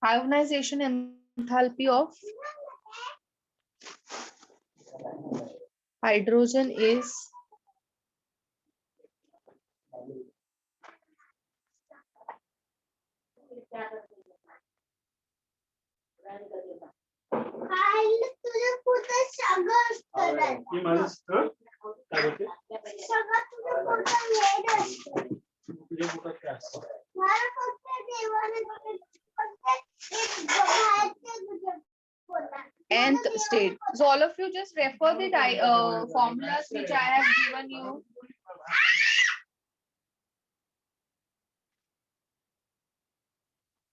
Ionization enthalpy of hydrogen is nth state. So all of you just refer the formulas which I have given you.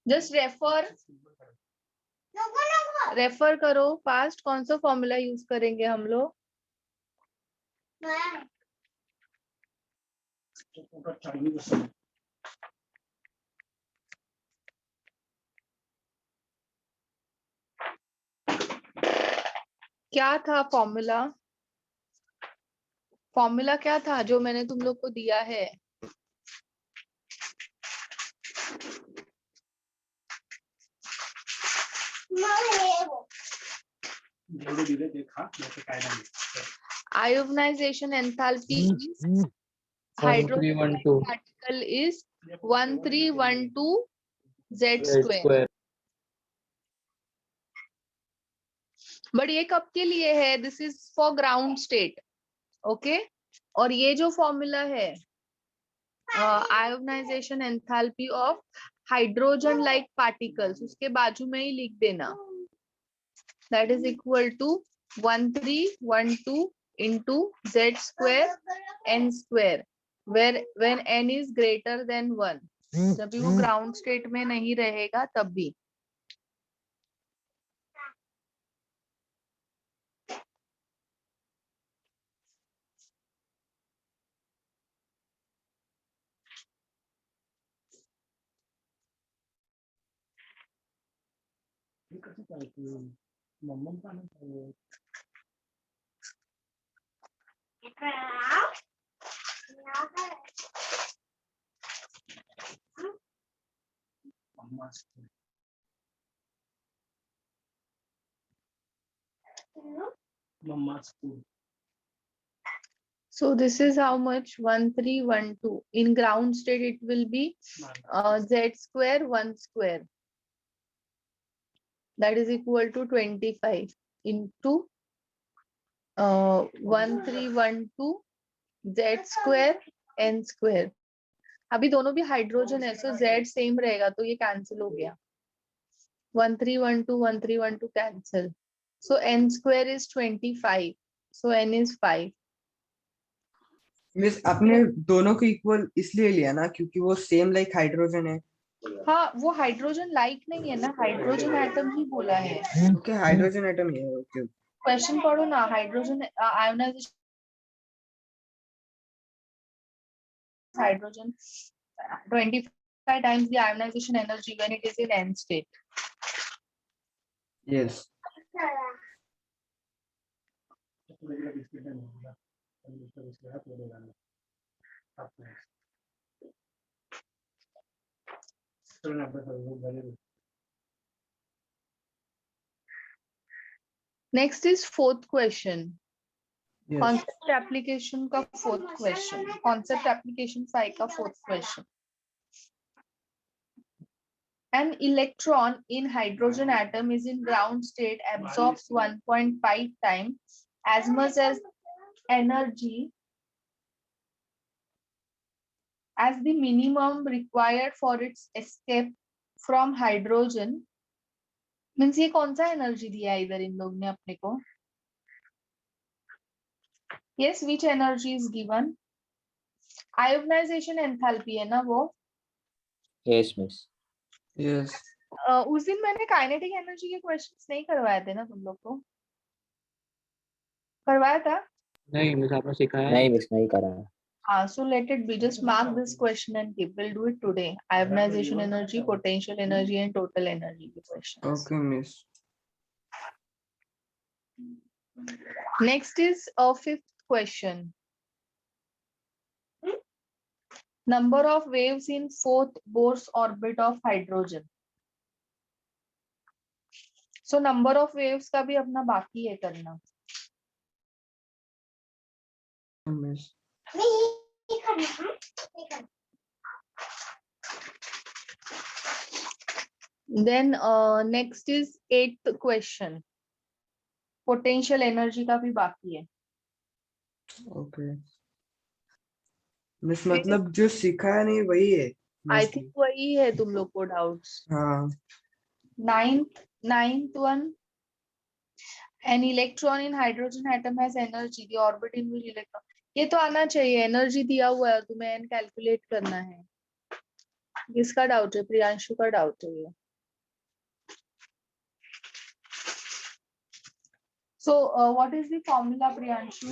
Just refer करो past कौन सा formula use करेंगे हम लोग क्या था formula क्या था जो मैंने तुम लोग को दिया है Ionization enthalpy is hydrogen particle is 1312 Z square. But ये कब के लिए है this is for ground state okay और ये जो फॉर्मूला है ionization enthalpy of hydrogen like particles उसके बाजू में ही लिख देना that is equal to 1312 into Z square n square where when n is greater than 1 जब भी वो ग्राउंड स्टेट में नहीं रहेगा तब भी So this is how much 1312 in ground state it will be Z square 1 square that is equal to 25 into 1312 Z square n square अभी दोनों भी हाइड्रोजन है सो Z सेम रहेगा तो ये कैंसिल हो गया 1312 cancel so n square is 25 so n is 5 miss आपने दोनों को इक्वल इसलिए लिया ना क्योंकि वो सेम लाइक हाइड्रोजन है हाँ वो हाइड्रोजन लाइक नहीं है ना हाइड्रोजन एटम ही बोला है ओके हाइड्रोजन एटम ही है ओके क्वेश्चन पढ़ो ना hydrogen ionisation hydrogen 25 times the ionization energy when it is in n state. Yes. Next is fourth question. Yes. Concept application का fourth question. Concept application 5 का fourth question. An electron in hydrogen atom is in ground state absorbs 1.5 times as much as energy as the minimum required for its escape from hydrogen. Means ये कौन सा energy दिया है इधर इन लोग ने अपने को? Yes, which energy is given? Ionization enthalpy है ना वो? Yes, miss. Yes. उस दिन मैंने काइनेटिक एनर्जी के क्वेश्चंस नहीं करवाए थे ना तुम लोग को? करवाया था? नहीं मिस आपने सिखाया नहीं मिस नहीं करा है So let it be. Just mark this question and keep. We'll do it today. Ionization energy, potential energy, and total energy questions. Okay, miss. Next is a fifth question. Number of waves in fourth Bohr's orbit of hydrogen. So number of waves का भी अपना बाकी है करना. Miss Then next is 8th question. Potential energy का भी बाकी है. ओके मिस मतलब जो सिखाया नहीं वही है I mostly. think वही है तुम लोग को doubts. हाँ Ninth one. An electron in hydrogen atom has energy. The orbit in which electron. ये तो आना चाहिए. एनर्जी दिया हुआ है तुम्हें एन कैलकुलेट करना है. किसका डाउट है? प्रियांशु का डाउट है ये. So what is the formula, Priyanshu?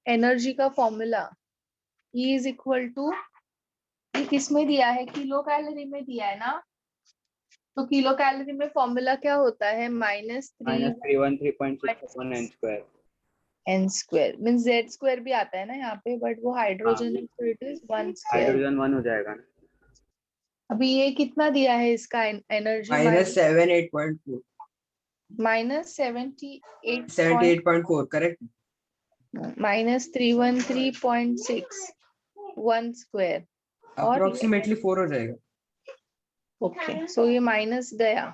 Energy का formula E is equal to, ये किसमें दिया है? किलो कैलोरी में दिया है ना. तो किलो कैलोरी में फॉर्मूला क्या होता है? -313.61 n square. n square means z square भी आता है ना यहाँ पे, बट वो हाइड्रोजन है तो इट इज 1 स्क्वायर. हाइड्रोजन 1 हो जाएगा ना. अभी ये कितना दिया है इसका एनर्जी? -78.4 -78.4 करेक्ट. -313.61 स्क्वायर. अप्रोक्सीमेटली 4 हो जाएगा. ओके सो ये माइनस गया.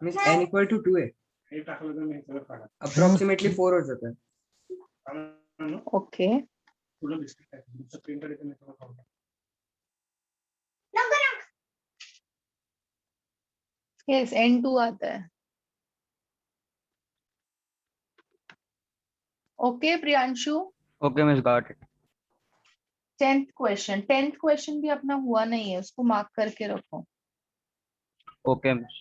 मींस n इक्वल टू 2 है. अप्रोक्सीमेटली 4 हो जाता है. ओके यस n2 आता है. Okay Priyanshu. Okay miss got it. 10th question भी अपना हुआ नहीं है, उसको मार्क करके रखो. Okay miss.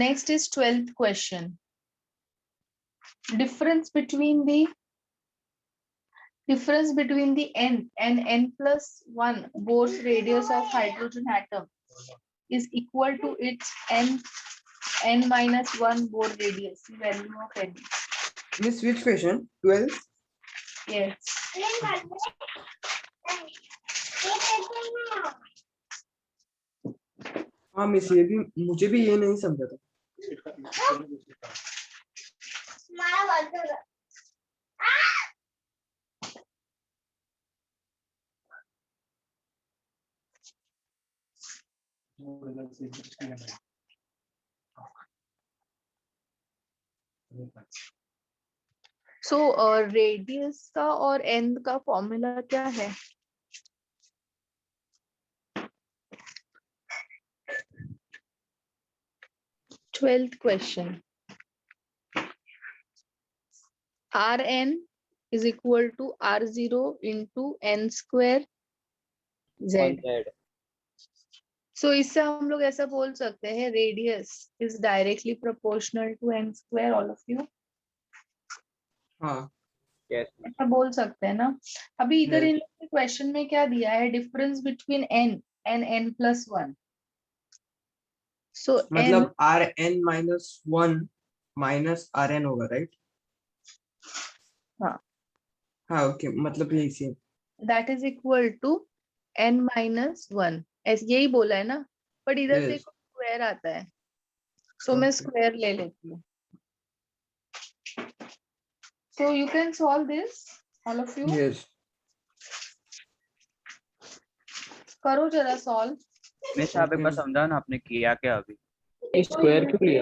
Next is 12th question. Difference between the n and n plus 1 Bohr's radius of hydrogen atom is equal to its n minus 1 Bohr radius. Value of n. Miss which question? 12. Yes. हाँ miss ये भी मुझे भी ये नहीं समझा था. So radius का और n का फॉर्मूला क्या है? Twelfth question. Rn is equal to R0 into n square z. So इससे हम लोग ऐसा बोल सकते हैं radius is directly proportional to n square. All of you. हाँ यस. ऐसा बोल सकते हैं ना. अभी इधर Yes. इन क्वेश्चन में क्या दिया है? Difference between n and n plus 1. So मतलब Rn minus 1 minus Rn होगा राइट. हाँ. हाँ ओके मतलब यही same. that is equal to n minus 1. ऐसे यही बोला है ना, बट इधर Yes. देखो स्क्वायर आता है. So मैं Okay. स्क्वायर ले लेती हूँ. So you can solve this, all of you. Yes. करो जरा सॉल्व. मिस आप एक बार समझाओ ना आपने किया क्या अभी. स्क्वायर क्यों लिया?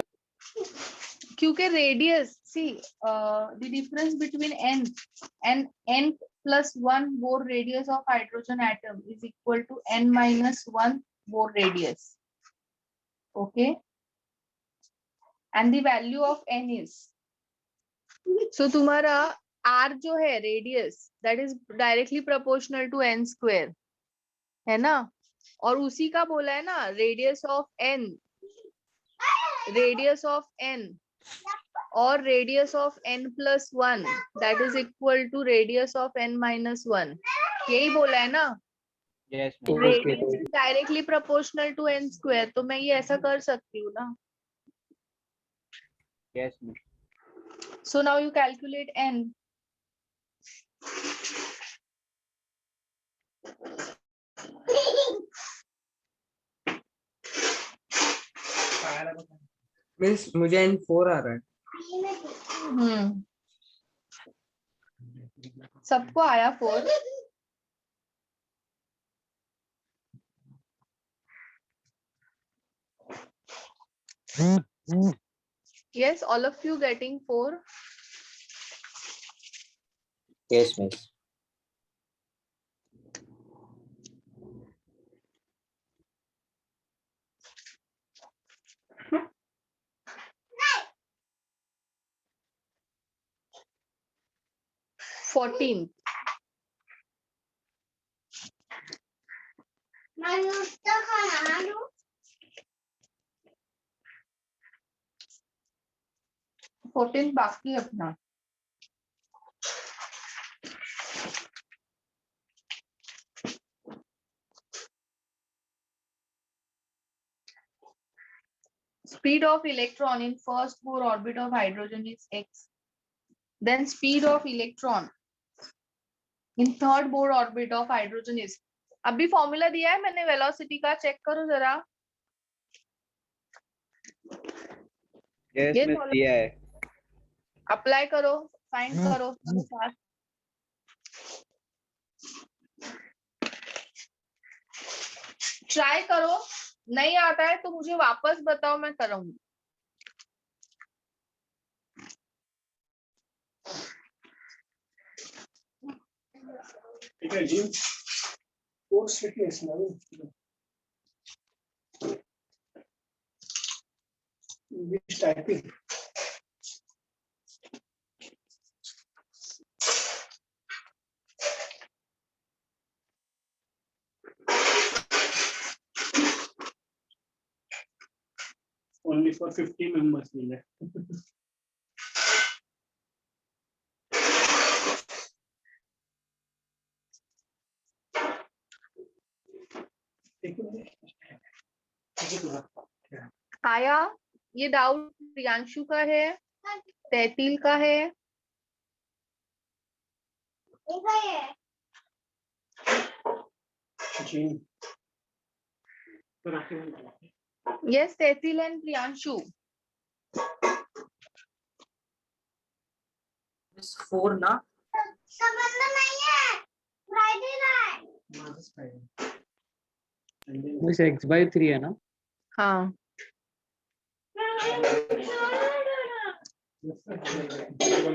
क्योंकि radius see the difference between n and n plus 1 Bohr radius of hydrogen atom is equal to n minus 1 Bohr radius. Okay, and the value of n is, so तुम्हारा r जो है radius that is directly proportional to n square है ना, और उसी का बोला है ना रेडियस ऑफ n और radius of n plus 1 that is equal to radius of n minus 1. यही बोला है ना. Yes. Radius is directly proportional to n square. तो मैं ये ऐसा कर सकती हूँ ना. Yes miss. So now you calculate n. Miss मुझे N4 आ रहा है। सबको आया 4? Yes, all of you getting 4? Yes, miss. Fourteen. Fourteen बाकी है अपना। Speed of electron in first Bohr orbit of hydrogen is x. Then speed of electron in third Bohr orbit of hydrogen is. अभी formula दिया है मैंने velocity का, check करो जरा। यस मिस दिया है। अप्लाई करो, फाइंड करो साथ। ट्राई करो, नहीं आता है तो मुझे वापस बताओ, मैं करूंगी। ठीक है जी, कोर्स फिटनेस ना विच टाइपिंग only for 50 members मिले। आया ये डाउट प्रियांशु का है, तैतिल का है। जी यस, तैतिल एंड प्रियांशु। 4 ना मिस x/3 है ना? हाँ,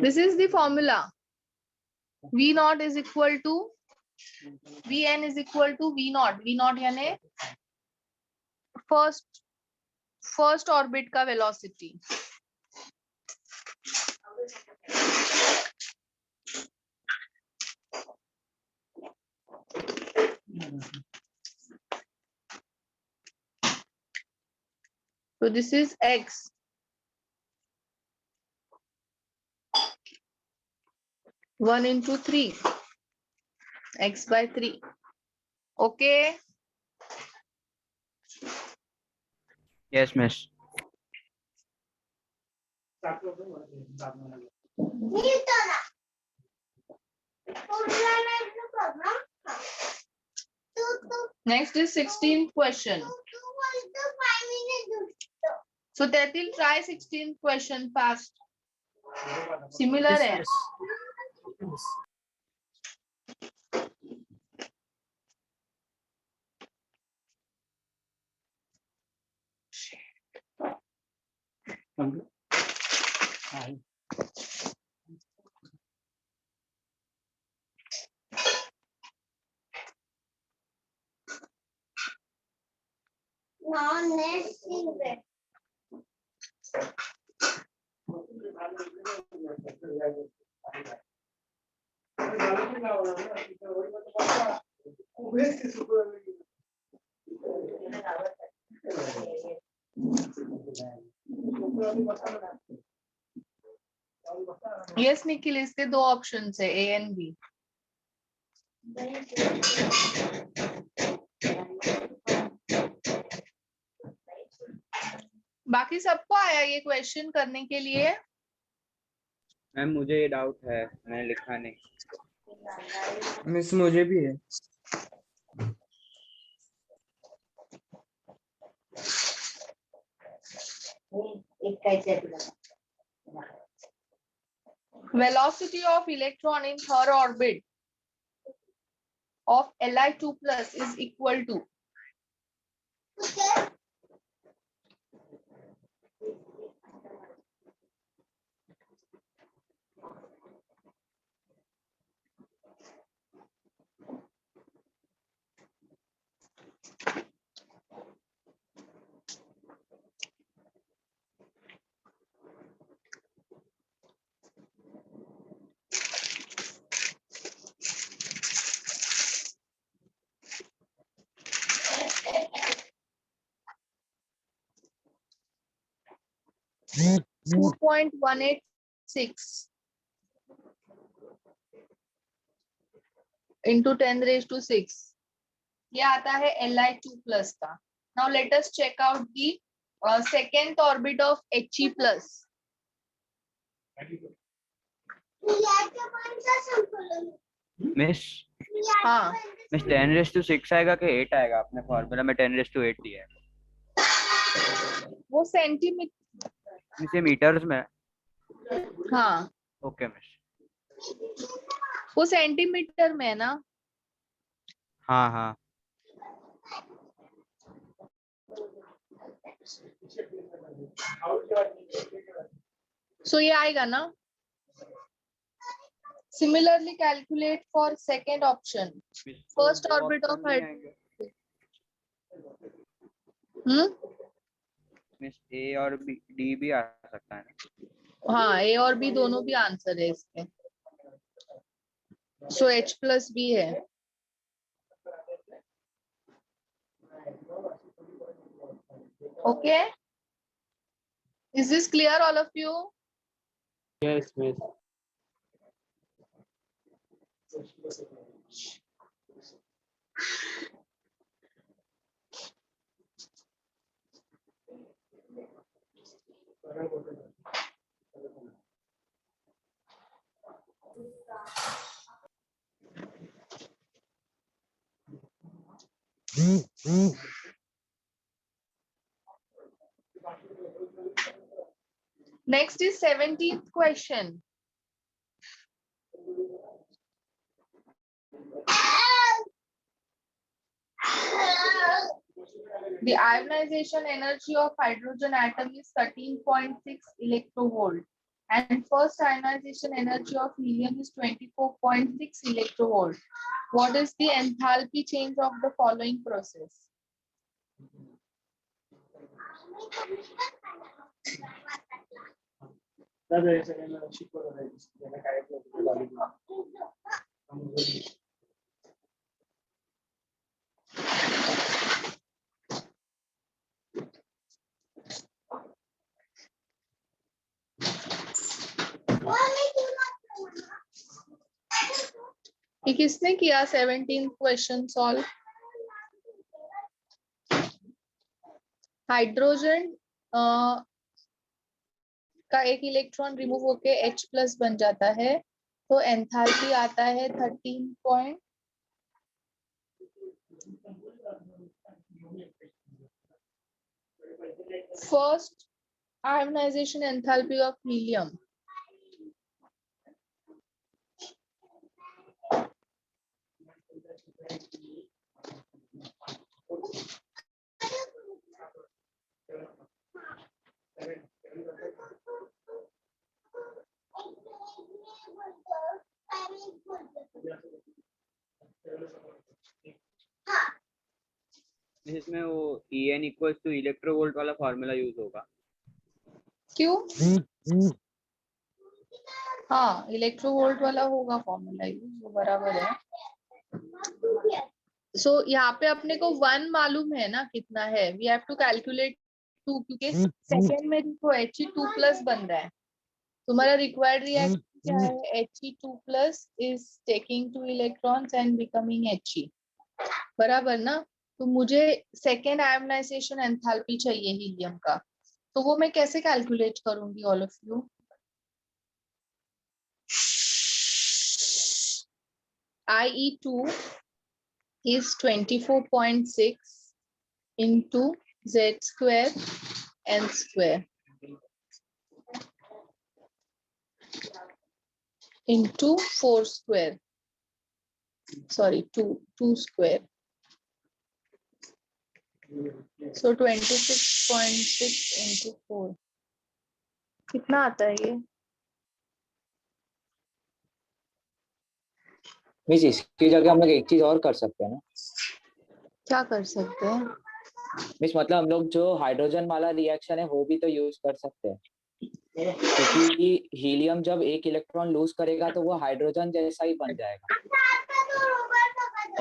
this is the formula. V naught is equal to Vn is equal to V naught. V naught यानी फर्स्ट ऑर्बिट का velocity. So this is x. One into 3, x/3. Okay. Yes miss. Next is 16th question. So Tatil, try 16th question fast. Similar है। Yes, Nikhil, इसके दो options है, A and B। बाकी सबको आया ये क्वेश्चन करने के लिए? मैम मुझे ये डाउट है, मैंने लिखा नहीं। मिस मुझे भी है। Velocity of electron in third orbit of Li2 plus is equal to Hmm. 2.186 into 10 raised to 6. ये आता है Li2 plus का. Now let us check out the second orbit of He plus. Miss हाँ, miss 10⁻6 आएगा कि 8 आएगा? अपने formula में 10�8 दिया है। वो सेंटीमीटर. इसे मीटर्स में। हाँ, ओके मिस। वो सेंटीमीटर में है ना. हाँ हाँ So ये आएगा ना. Similarly calculate for second option. First orbit of miss A और डी भी आ सकता है ना? हाँ, ए और बी दोनों भी आंसर है इसके. सो H प्लस बी है. Okay, is this clear all of you? Yes, miss. Next is 17th question. The ionization energy of hydrogen atom is 13.6 electrovolt and first ionization energy of helium is 24.6 electrovolt. What is the enthalpy change of the following process? ये किसने किया 17th question solve? Hydrogen का एक electron remove होके H plus बन जाता है तो एंथैल्पी आता है 13. First ionization enthalpy of helium. इसमें वो En इक्वल्स टू इलेक्ट्रोवोल्ट वाला फॉर्मूला यूज होगा. क्यों? हाँ, इलेक्ट्रोवोल्ट वाला होगा फॉर्मूला यूज, वो बराबर है. सो यहाँ पे अपने को 1 मालूम है ना कितना है. वी हैव टू कैलकुलेट 2 क्योंकि सेकेंड में तो He2 प्लस बन रहा है. तुम्हारा रिक्वायर्ड रिएक्शन क्या है? He2 plus is taking 2 electrons and becoming He. बराबर ना. तो मुझे सेकेंड आयोनाइजेशन एंथैल्पी चाहिए हीलियम का. तो वो मैं कैसे कैलकुलेट करूंगी all of you? IE2 is 24.6 into Z square N square. into 4 square. Sorry, 2 square. So 26.6 into 4. कितना आता है ये? मिस इसकी जगह हम लोग एक चीज और कर सकते हैं ना क्या कर सकते हैं? मिस, मतलब हम लोग जो हाइड्रोजन वाला रिएक्शन है वो भी तो यूज कर सकते हैं, क्योंकि हीलियम जब एक इलेक्ट्रॉन लूज करेगा तो वो हाइड्रोजन जैसा ही बन जाएगा,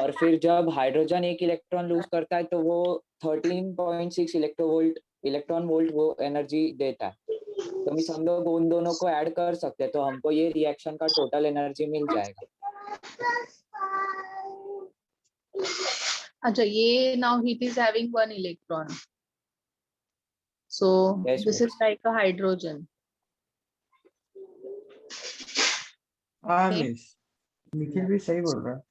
और फिर जब हाइड्रोजन एक इलेक्ट्रॉन लूज करता है तो वो 13.6 इलेक्ट्रॉन वोल्ट वो एनर्जी देता है। तो मिस हम लोग उन दोनों को ऐड कर सकते हैं, तो हमको ये रिएक्शन का टोटल एनर्जी मिल जाएगा। अच्छा, ये now heat is having 1 electron. So Yes, this is miss. like a hydrogen. हाँ Okay. मिस, निखिल भी सही बोल रहा है।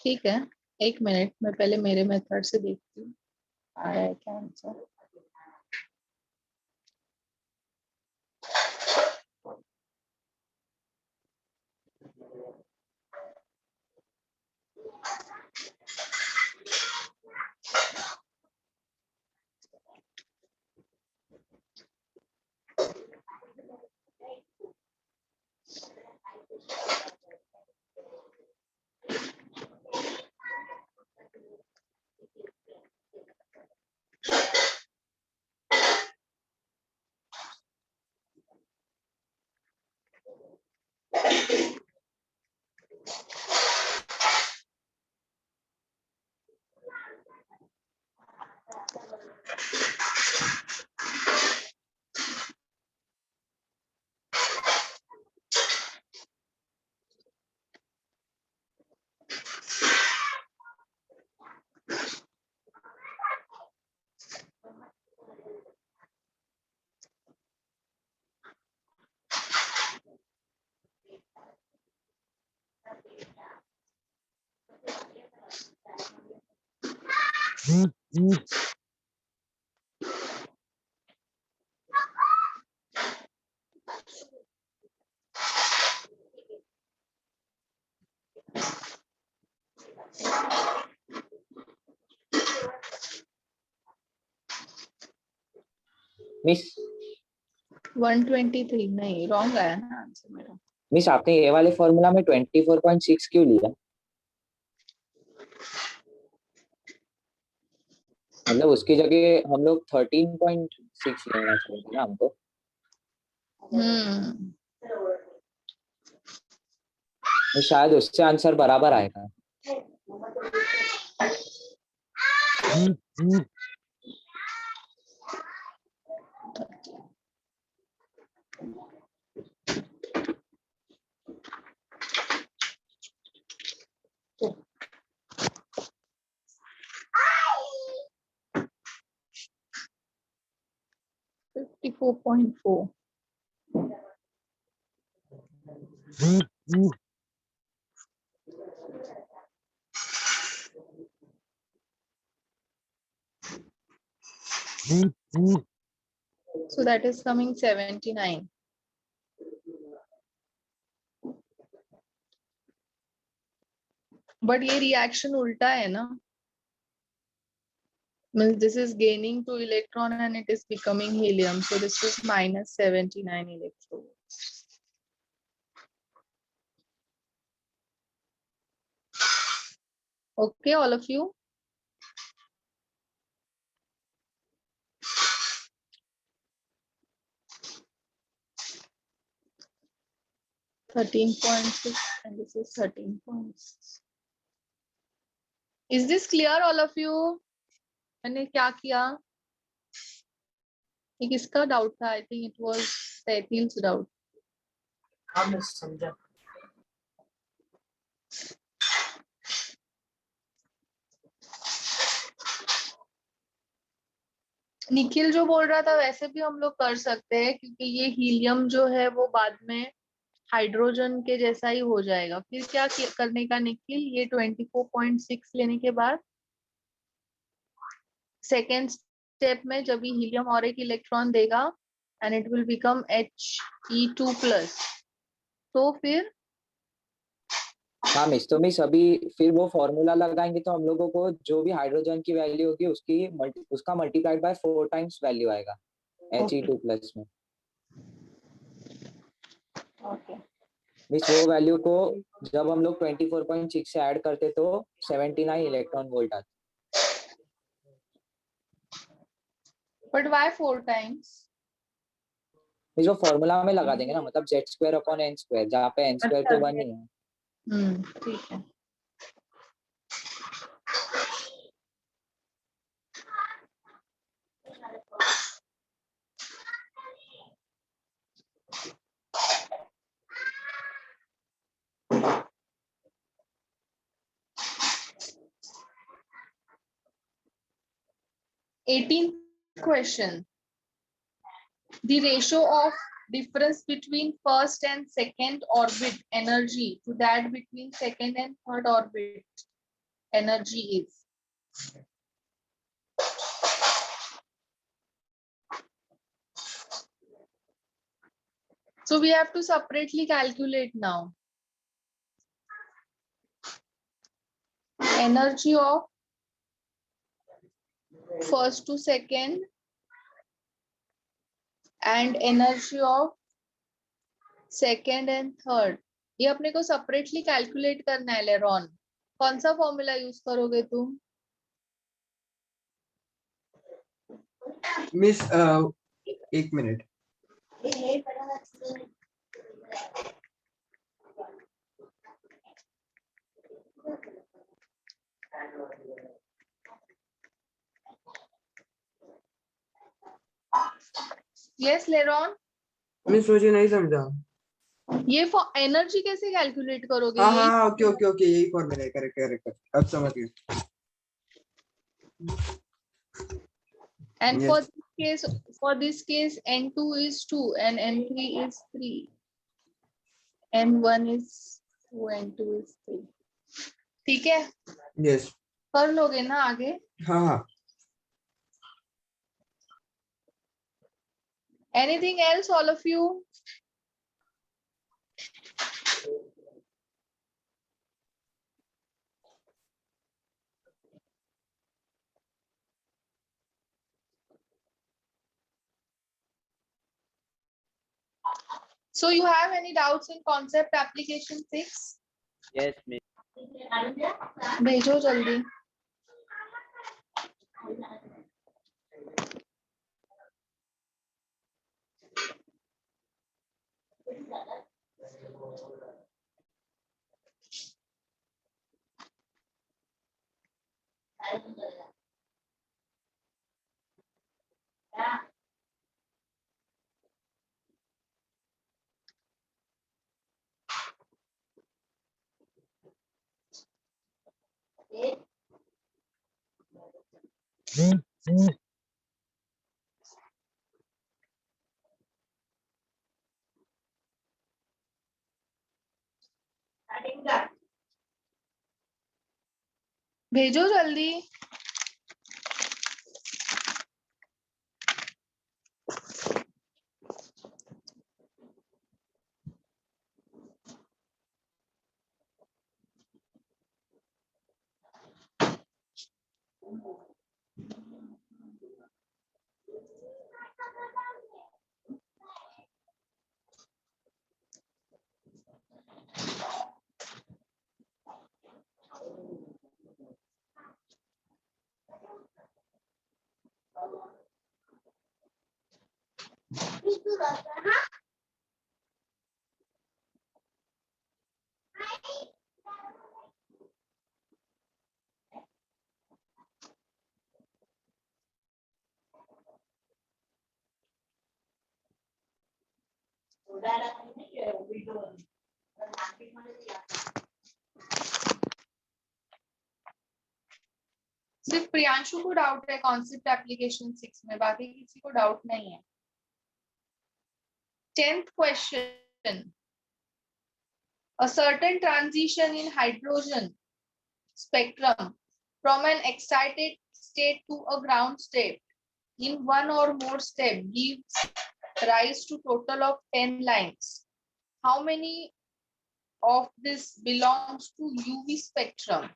ठीक है, 1 मिनट मैं पहले मेरे मेथड से देखती हूँ आ रहा है क्या आंसर। मिस 123 नहीं, रॉन्ग आया ना आंसर मेरा। मिस आपने ये वाले फॉर्मूला में 24.6 क्यों लिया? मतलब उसकी जगह हम लोग 13.6 लेना चाहिए ना हमको। शायद उससे आंसर बराबर आएगा। $54.4. So that is coming 79. But ये reaction उल्टा है ना? Means this is gaining 2 electron and it is becoming helium. So this is minus 79 electrons. Okay, all of you. $13.6 and this is 13.6. Is this clear, all of you? मैंने क्या किया? ये किसका doubt था? I think it was Sahil's doubt. हाँ मैं समझा। निखिल जो बोल रहा था वैसे भी हम लोग कर सकते हैं, क्योंकि ये हीलियम जो है वो बाद में हाइड्रोजन के जैसा ही हो जाएगा। फिर क्या करने का निखिल? ये 24.6 लेने के बाद सेकेंड स्टेप में जब भी हीलियम और एक इलेक्ट्रॉन देगा and it will become He2+, तो फिर हाँ मिस, तो मिस अभी फिर वो फॉर्मूला लगाएंगे तो हम लोगों को जो भी हाइड्रोजन की वैल्यू होगी उसका मल्टीप्लाइड बाय 4 टाइम्स वैल्यू आएगा He2+ में। ओके मिस वो वैल्यू को जब हम लोग 24.6 से ऐड करते तो 79 इलेक्ट्रॉन वोल्ट आते। But why 4 times? मिस वो फॉर्मूला में लगा देंगे ना, मतलब Z2/n², जहाँ पे n² तो 1 ही है। ठीक है। Eighteenth question. The ratio of difference between first and second orbit energy to that between second and third orbit energy is. So we have to separately calculate now. Energy of first to second and energy of second and third. ये अपने को separately calculate करना है लेरॉन। कौन सा formula use करोगे तुम? Miss 1 minute. Yes, लेरॉन। Miss मुझे नहीं समझा। ये एनर्जी कैसे कैलकुलेट करोगे? हाँ ये हाँ ओके ओके ओके, यही फॉर्मूला है। करेक्ट करेक्ट, अब समझ गया। and Yes. for this case n2 is 2 and n3 is 3, n1 is 2 and 2 is 3. ठीक है, Yes. कर लोगे ना आगे? हाँ हाँ। Anything else, all of you? So you have any doubts in concept application 6? Yes, miss. भेजो जल्दी। भेजो जल्दी। सिर्फ प्रियांशु को डाउट है कॉन्सेप्ट एप्लीकेशन 6 में, बाकी किसी को डाउट नहीं है। 10th question. A certain transition in hydrogen spectrum from an excited state to a ground state in one or more step gives rise to total of 10 lines. How many of this belongs to UV spectrum?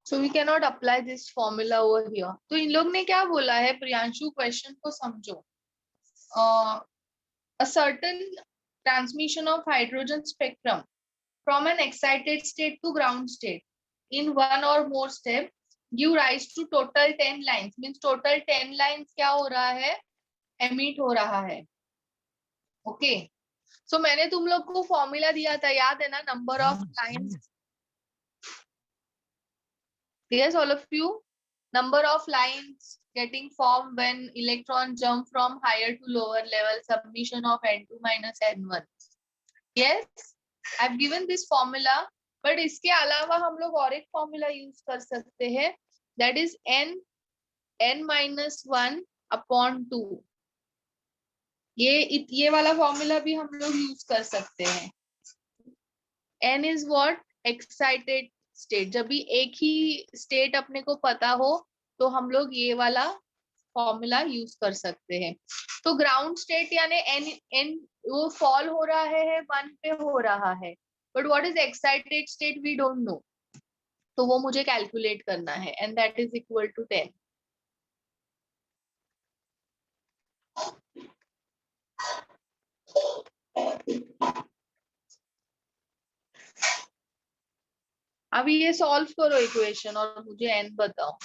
So we cannot apply this formula over here. तो इन लोग ने क्या बोला है Priyanshu, question को समझो. A certain transmission of hydrogen spectrum from an excited state to ground state in one or more step give rise to total 10 lines. Means total 10 lines क्या हो रहा है, emit हो रहा है. Okay. So मैंने तुम लोग को फॉर्मूला दिया था, याद है ना, number of lines. Yes, all of you. Number of lines getting formed when electron jump from higher to lower level, submission of n2 minus n1. Yes, I've given this formula, but इसके अलावा हम लोग और एक formula use कर सकते हैं, that is n minus 1 upon 2. ये वाला formula भी हम लोग use कर सकते हैं. n is what? Excited state. जब भी एक ही state अपने को पता हो तो हम लोग ये वाला फॉर्मूला यूज कर सकते हैं. तो ग्राउंड स्टेट यानी n वो फॉल हो रहा है 1 पे हो रहा है, but what is excited state we don't know, तो वो मुझे कैलकुलेट करना है, and that is equal to 10. अभी ये सॉल्व करो इक्वेशन और मुझे n बताओ.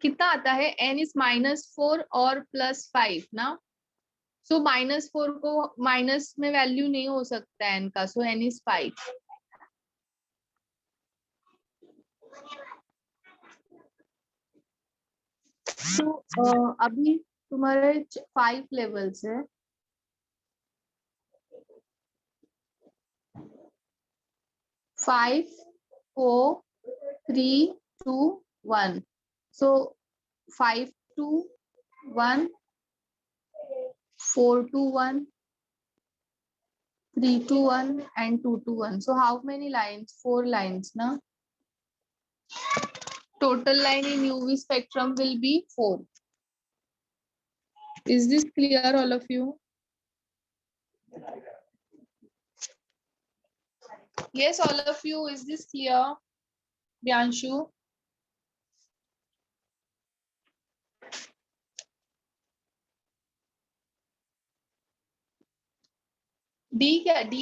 कितना आता है, n इज -4 और +5 ना. सो -4 को माइनस में वैल्यू नहीं हो सकता है n का, सो n इज 5. तो अभी तुम्हारे 5 लेवल्स है. 5, 4, 3, 2, 1. So 5 to 1, 4 to 1, 3 to 1, and 2 to 1. So how many lines? 4 lines, na? total line in UV spectrum will be 4. Is this clear, all of you? Yes, all of you, is this clear? Vyanshu? D क्या D?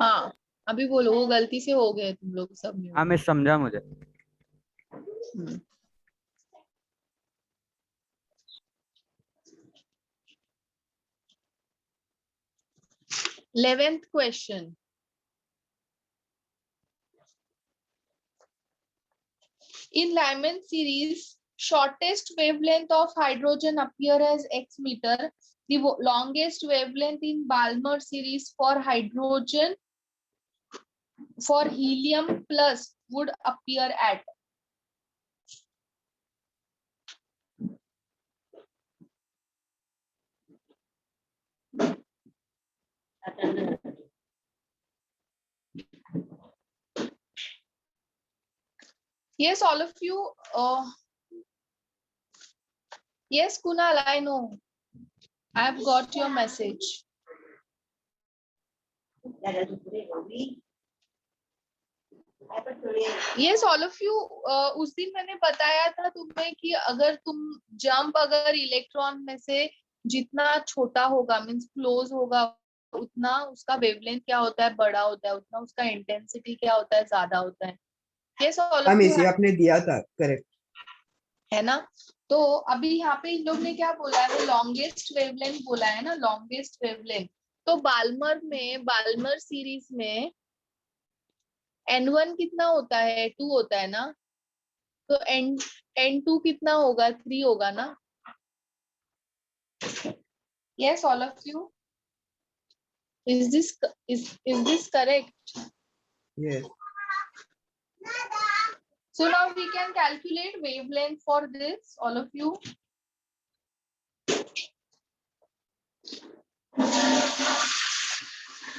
हाँ, अभी बोलो, वो गलती से हो गए तुम लोग सब में। हाँ मिस समझा मुझे। 11th question. In Lyman series, shortest wavelength of hydrogen appear as x meter. The longest wavelength in Balmer series for hydrogen for helium plus would appear at. Yes, all of you. Yes, Kunal, I know. I've got your message. Yes, all of you. उस दिन मैंने बताया था तुम्हें कि अगर तुम jump अगर इलेक्ट्रॉन में से जितना छोटा होगा मीन्स क्लोज होगा उतना उसका वेवलेंथ क्या होता है बड़ा होता है, उतना उसका इंटेंसिटी क्या होता है ज्यादा होता है। Yes, all of you. आपने दिया था, करेक्ट है ना। तो अभी यहाँ पे इन लोग ने क्या बोला है, वो लॉन्गेस्ट वेवलेंथ बोला है ना, लॉन्गेस्ट वेवलेंथ। तो बाल्मर सीरीज में N1 कितना होता है, 2 होता है ना, तो N2 कितना होगा, 3 होगा ना। Yes, all of you. Is this correct? Yes So now we can calculate wavelength for this, all of you.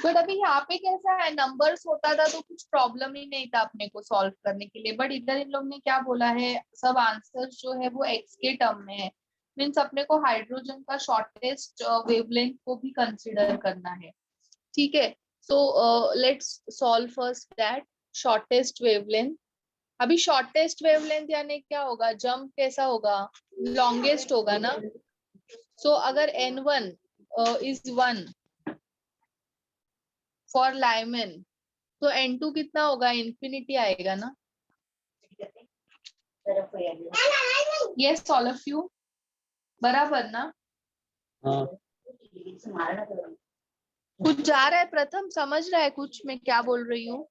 But अभी यहाँ पे कैसा है, नंबर्स होता था तो कुछ प्रॉब्लम ही नहीं था अपने को सॉल्व करने के लिए, बट इधर इन लोग ने क्या बोला है, सब आंसर्स जो है वो एक्स के टर्म में है। मीन्स अपने को हाइड्रोजन का शॉर्टेस्ट वेवलेंथ को भी कंसिडर करना है। ठीक है, so let's solve first that shortest wavelength. अभी शॉर्टेस्ट वेवलेंथ यानी क्या होगा, जंप कैसा होगा, लॉन्गेस्ट होगा ना। सो अगर N1 इज 1 फॉर लाइमन तो N2 कितना होगा, इंफिनिटी आएगा ना। यस, ऑल ऑफ यू, बराबर ना। हाँ कुछ जा रहा है प्रथम, समझ रहा है कुछ मैं क्या बोल रही हूँ।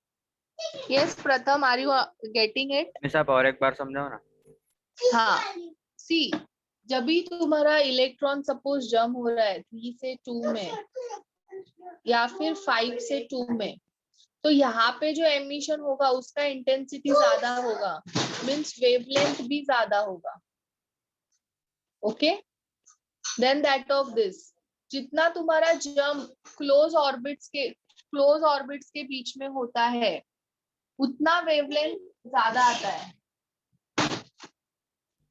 Yes Pratham, are you getting it? Miss आप और एक बार समझाओ ना। हाँ, सी जब भी तुम्हारा इलेक्ट्रॉन सपोज जंप हो रहा है 3 से 2 में या फिर 5 से 2 में, तो यहाँ पे जो एमिशन होगा उसका इंटेंसिटी ज्यादा होगा, मीन्स वेवलेंथ भी ज्यादा होगा। Okay, then that of this, जितना तुम्हारा जंप क्लोज ऑर्बिट्स के बीच में होता है उतना वेवलेंथ ज्यादा आता है।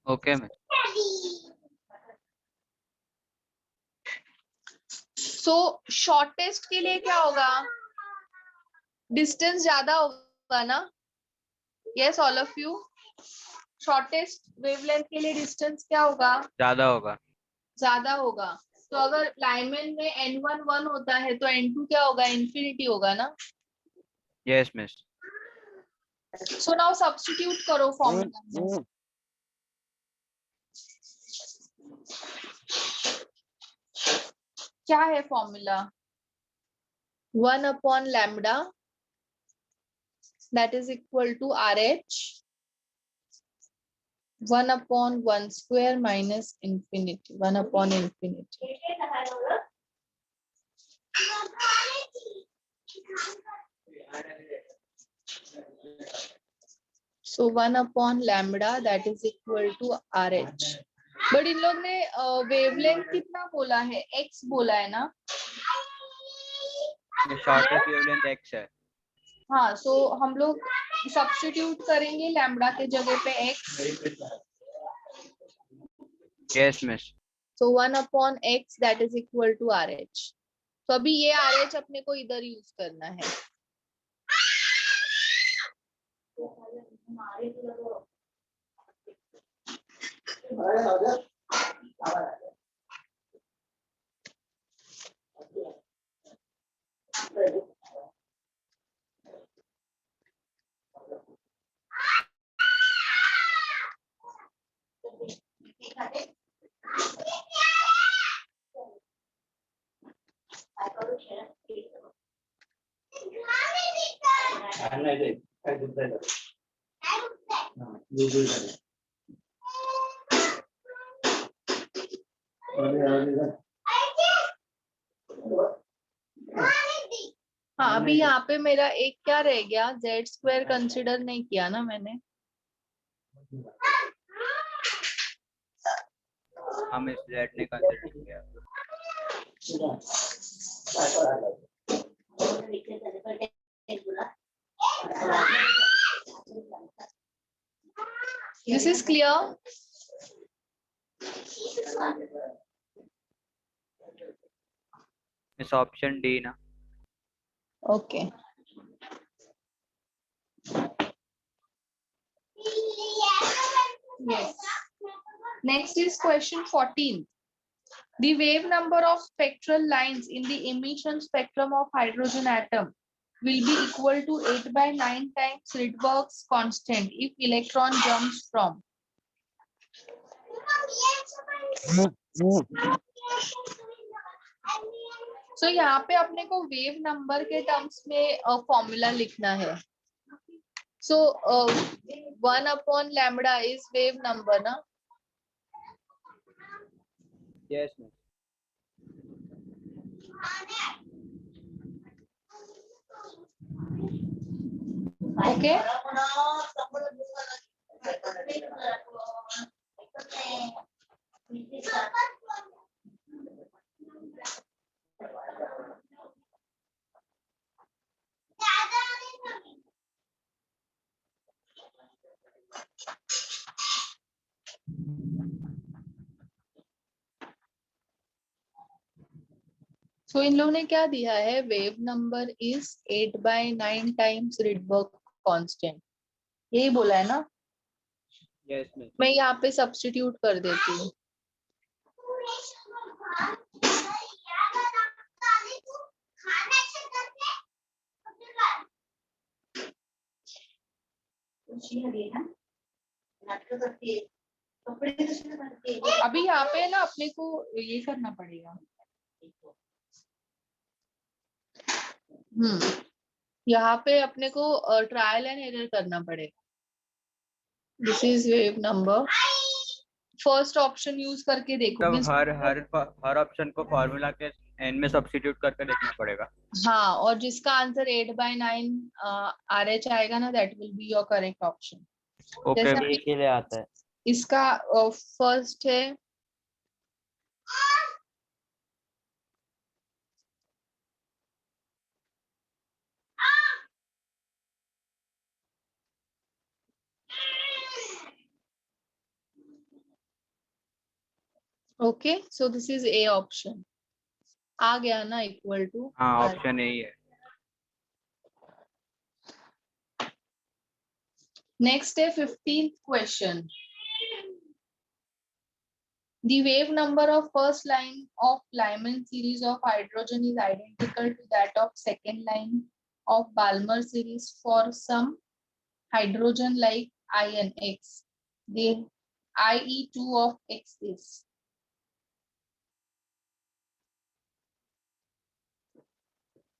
Okay miss. सो शॉर्टेस्ट के लिए क्या होगा, डिस्टेंस ज्यादा होगा ना। Yes, all of you, shortest wavelength के लिए डिस्टेंस क्या होगा, ज्यादा होगा। ज्यादा होगा। तो अगर लाइमन में N1 1 होता है तो N2 क्या होगा, इंफिनिटी होगा ना। Yes miss. So now substitute करो फॉर्मूला में। क्या है formula, 1/λ that is equal to RH 1/1² minus infinity 1/infinity. So 1/λ that is equal to RH. But in लोग ने वेवलेंथ कितना बोला है, x बोला है ना। शॉर्टेस्ट वेवलेंथ x है। हाँ, सो हम लोग सब्स्टिट्यूट करेंगे लैम्बडा के जगह पे x. Yes miss. So 1/x that is equal to RH. तो अभी ये RH अपने को इधर यूज करना है. हाँ, अभी यहाँ पे मेरा एक क्या रह गया, z² कंसिडर नहीं किया ना मैंने. हम इस z ने कंसीडर किया। This is clear. इस ऑप्शन डी ना। Okay. Yes. Next is question 14. The wave number of spectral lines in the emission spectrum of hydrogen atom will be equal to 8/9 times Rydberg's constant if electron jumps from. So यहाँ पे अपने को wave number के terms में formula लिखना है. So 1/λ is wave number ना. Yes miss. Okay. So इन लोगों ने क्या दिया है, wave number is 8/9 times Rydberg constant, यही बोला है ना. Yes miss. मैं यहाँ पे सब्स्टिट्यूट कर देती हूँ. अभी यहाँ पे ना अपने को ये करना पड़ेगा. यहाँ पे अपने को ट्रायल एंड एरर करना पड़ेगा. This is wave number. First option use करके देखो. तब हर ऑप्शन को फॉर्मूला के एन में सब्स्टिट्यूट करके देखना पड़ेगा। हाँ, और जिसका आंसर 8/9 RH आएगा ना, that will be your correct option. Okay. के लिए आता है। इसका फर्स्ट है okay. So this is A option. आ गया ना, इक्वल टू. हाँ, ऑप्शन यही है। नेक्स्ट है 15th question. The wave number of first line of Lyman series of hydrogen is identical to that of second line of Balmer series for some hydrogen like ion X. The IE2 of X is.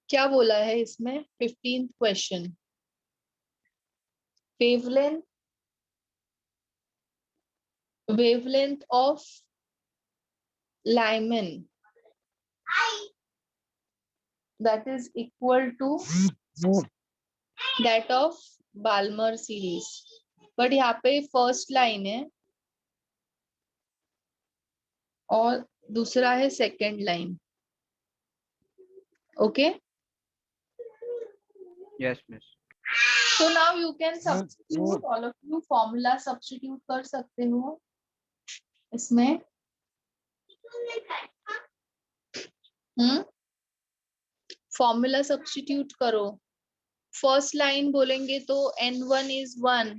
क्या बोला है इसमें 15th question. wavelength of Lyman that is equal to that of Balmer series. But यहाँ पे first line है और दूसरा है second line. Okay. Yes, miss. So now you can substitute, all of you formula substitute कर सकते हो इसमें. फॉर्मूला सब्स्टिट्यूट करो. फर्स्ट लाइन बोलेंगे तो n1 is 1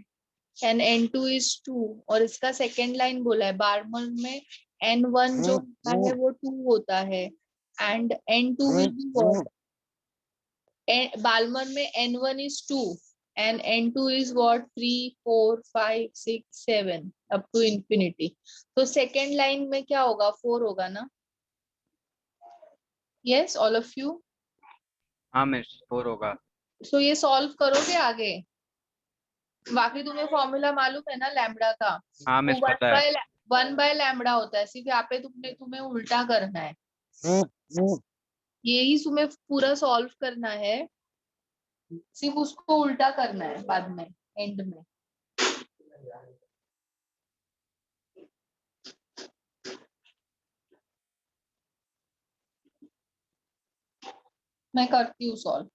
and n2 is 2, और इसका सेकेंड लाइन बोला है बार्मर में n1 जो होता है वो 2 होता है and n2 will be what? Balmer में n1 is 2 and n2 is what? 3 4 5 6 7 up to infinity. तो सेकेंड लाइन में क्या होगा? 4 होगा ना? Yes, all of you. हाँ मिस 4 होगा. सो ये सॉल्व करोगे आगे. बाकी तुम्हें फॉर्मूला मालूम है ना लैम्बडा का? हाँ मिस पता है. 1 बाय लैम्बडा होता है. सिर्फ यहाँ पे तुम्हें उल्टा करना है. यही तुम्हें पूरा सॉल्व करना है, सिर्फ उसको उल्टा करना है बाद में एंड में. मैं करती हूँ सॉल्व.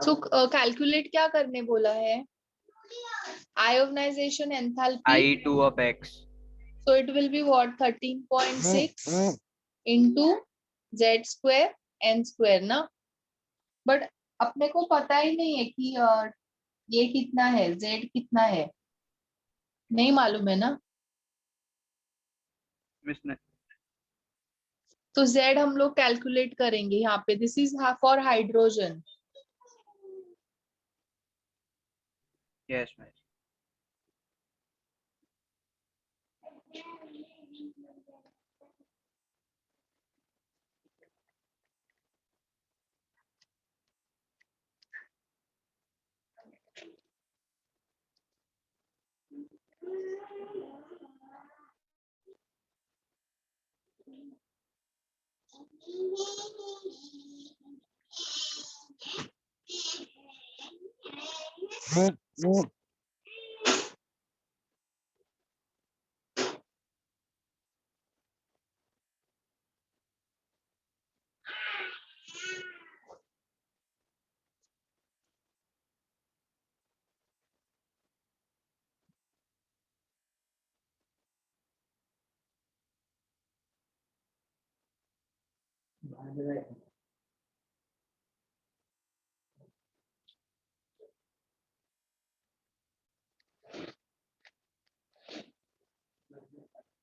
सो कैलकुलेट क्या करने बोला है? Ionization enthalpy. I2 of x. So it will be what? 13.6 into z square n square ना. बट अपने को पता ही नहीं है कि ये कितना है, z कितना है, नहीं मालूम है ना. मिस ने. तो z हम लोग कैलकुलेट करेंगे यहाँ पे. This is for hydrogen. Yes, miss.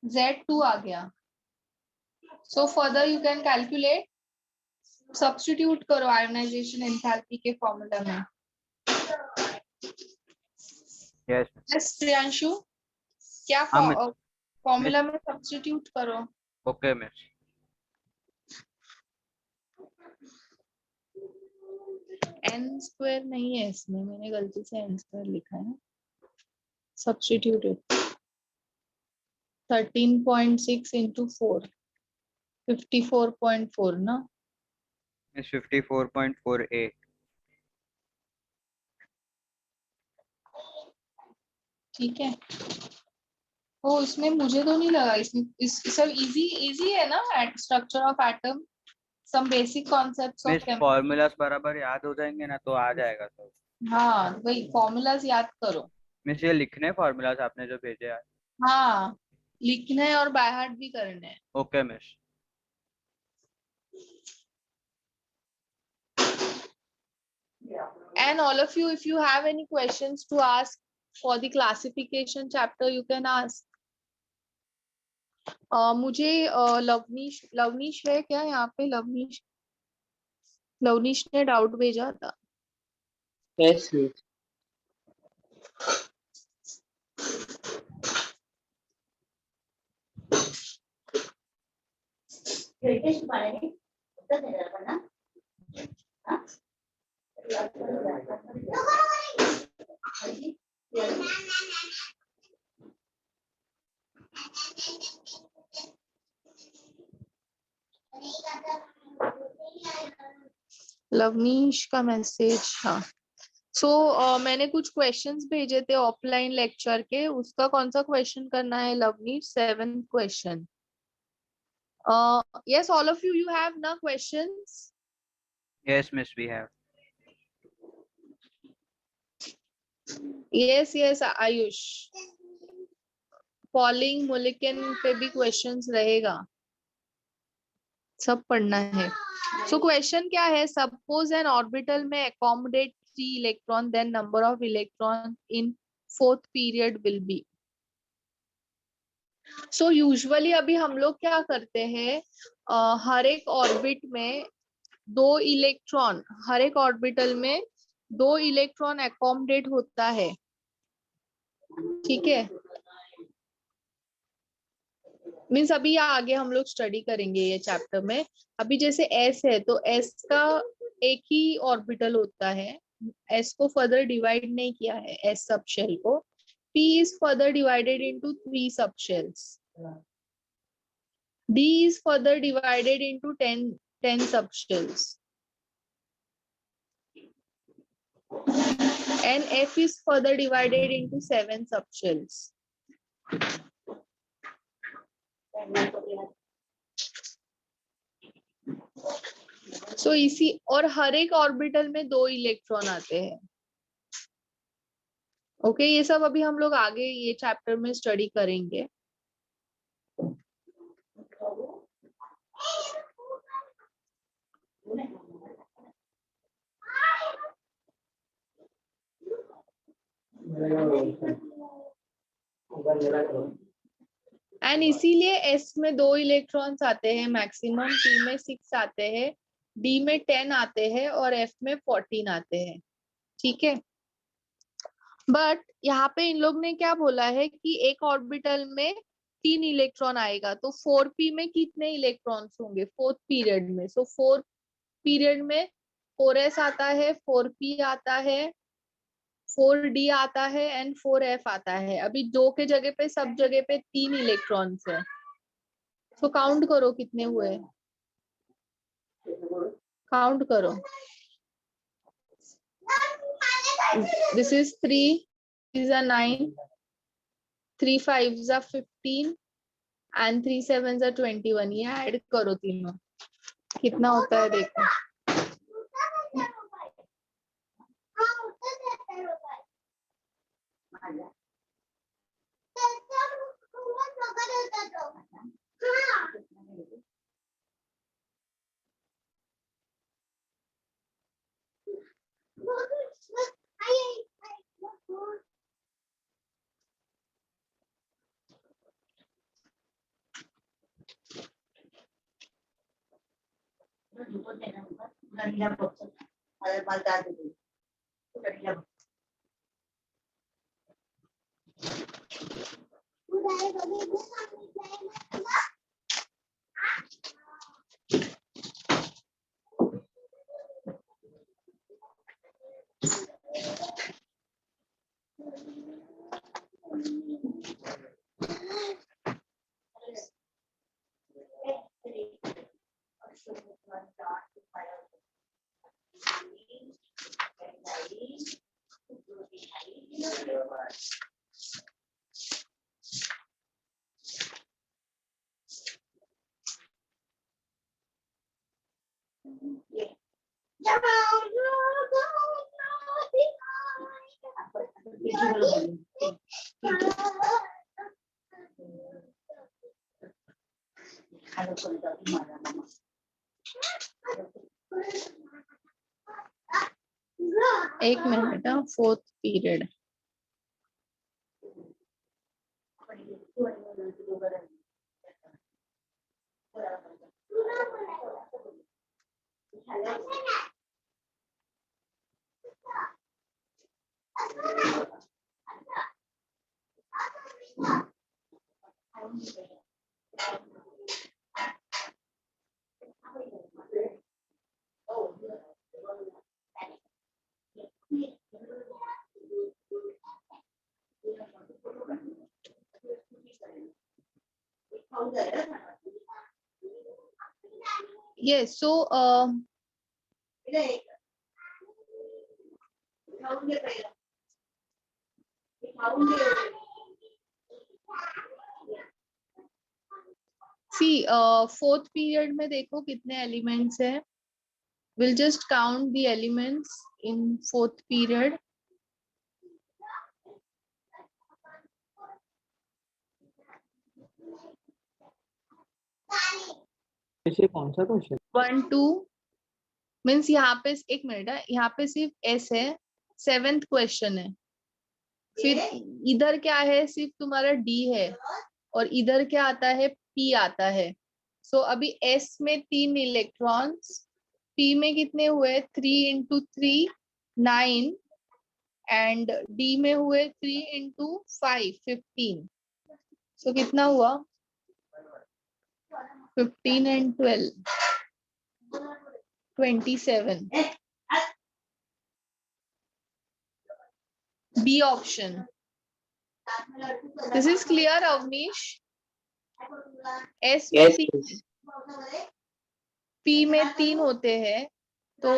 z2 आ गया. So further you can calculate. Substitute करो आयोनाइजेशन एंथैल्पी के फॉर्मूला में. Yes. यस प्रियांशु, क्या हाँ, मैं- फॉर्मूला में सब्स्टिट्यूट करो. Okay, miss. n स्क्वायर नहीं है इसमें, मैंने गलती से n स्क्वायर लिखा है. Substitute it. 13.6 into 4, 54.4 ना. Miss 54.4a. ठीक है. ओ इसमें मुझे तो नहीं लगा. इसमें इस सब इजी है ना. Structure of atom, some basic concepts miss of. Formulas बराबर याद हो जाएंगे ना तो आ जाएगा सब. हाँ वही फॉर्मूलाज याद करो. मिस ये लिखने फॉर्मूलाज आपने जो भेजे हैं. हाँ लिखना है और बाय हार्ट भी करना है. Okay miss. And all of you, if you have any questions to ask for the classification chapter, you can ask. मुझे लवनीश है क्या यहाँ पे? लवनीश ने डाउट भेजा था. Yes, miss. लवनीश का मैसेज, हाँ। सो मैंने कुछ क्वेश्चंस भेजे थे ऑफलाइन लेक्चर के, उसका कौन सा क्वेश्चन करना है Lavneesh? 7th question. Yes, all of you have ना questions? Yes, miss, we have. Yes yes Ayush, Pauling Mulliken पे भी क्वेश्चंस रहेगा, सब पढ़ना है। सो क्वेश्चन क्या है? सपोज एन ऑर्बिटल में accommodate 3 electron, then number of electron in 4th period will be. So usually अभी हम लोग क्या करते हैं, हर एक ऑर्बिट में 2 इलेक्ट्रॉन, हर एक ऑर्बिटल में 2 इलेक्ट्रॉन अकोमोडेट होता है, ठीक है? मीन्स अभी या आगे हम लोग स्टडी करेंगे ये चैप्टर में। अभी जैसे एस है तो एस का एक ही ऑर्बिटल होता है, एस को फर्दर डिवाइड नहीं किया है एस सब शेल को। P is further divided into 3 subshells. D is further divided into 10 subshells. And F is further divided into 7 subshells. So इसी और हर एक ऑर्बिटल में 2 इलेक्ट्रॉन आते हैं। ओके, ये सब अभी हम लोग आगे ये चैप्टर में स्टडी करेंगे। एंड इसीलिए एस में 2 इलेक्ट्रॉन्स आते हैं मैक्सिमम, P में 6 आते हैं, D में 10 आते हैं और F में 14 आते हैं, ठीक है? बट यहाँ पे इन लोग ने क्या बोला है कि एक ऑर्बिटल में 3 इलेक्ट्रॉन आएगा, तो 4p में कितने इलेक्ट्रॉन्स होंगे 4th पीरियड में? सो 4th पीरियड में 4s आता है, 4p आता है, 4d आता है एंड 4f आता है। अभी 2 के जगह पे सब जगह पे 3 इलेक्ट्रॉन्स है। तो काउंट करो कितने हुए, काउंट करो। This is 3, these are 9, 3 5s are 15 and 3 7s are 21। ये ऐड करो तीनों, कितना होता है देखो। एक minute, 4th period. Yes, so C fourth period में देखो कितने एलिमेंट्स है. Will just count the elements in fourth period. इसे कौन सा क्वेश्चन? 1 2 मीन्स यहाँ पे एक मिनट है, यहाँ पे सिर्फ एस है. 7th क्वेश्चन है. फिर इधर क्या है, सिर्फ तुम्हारा डी है और इधर क्या आता है, पी आता है. सो अभी एस में 3 इलेक्ट्रॉन्स, पी में कितने हुए, 3 into 3 9 एंड डी में हुए 3 into 5 15. सो कितना हुआ, 15 and 12 27. B option. This is clear, Avnish? S में Yes, 3, miss. P में 3 होते हैं तो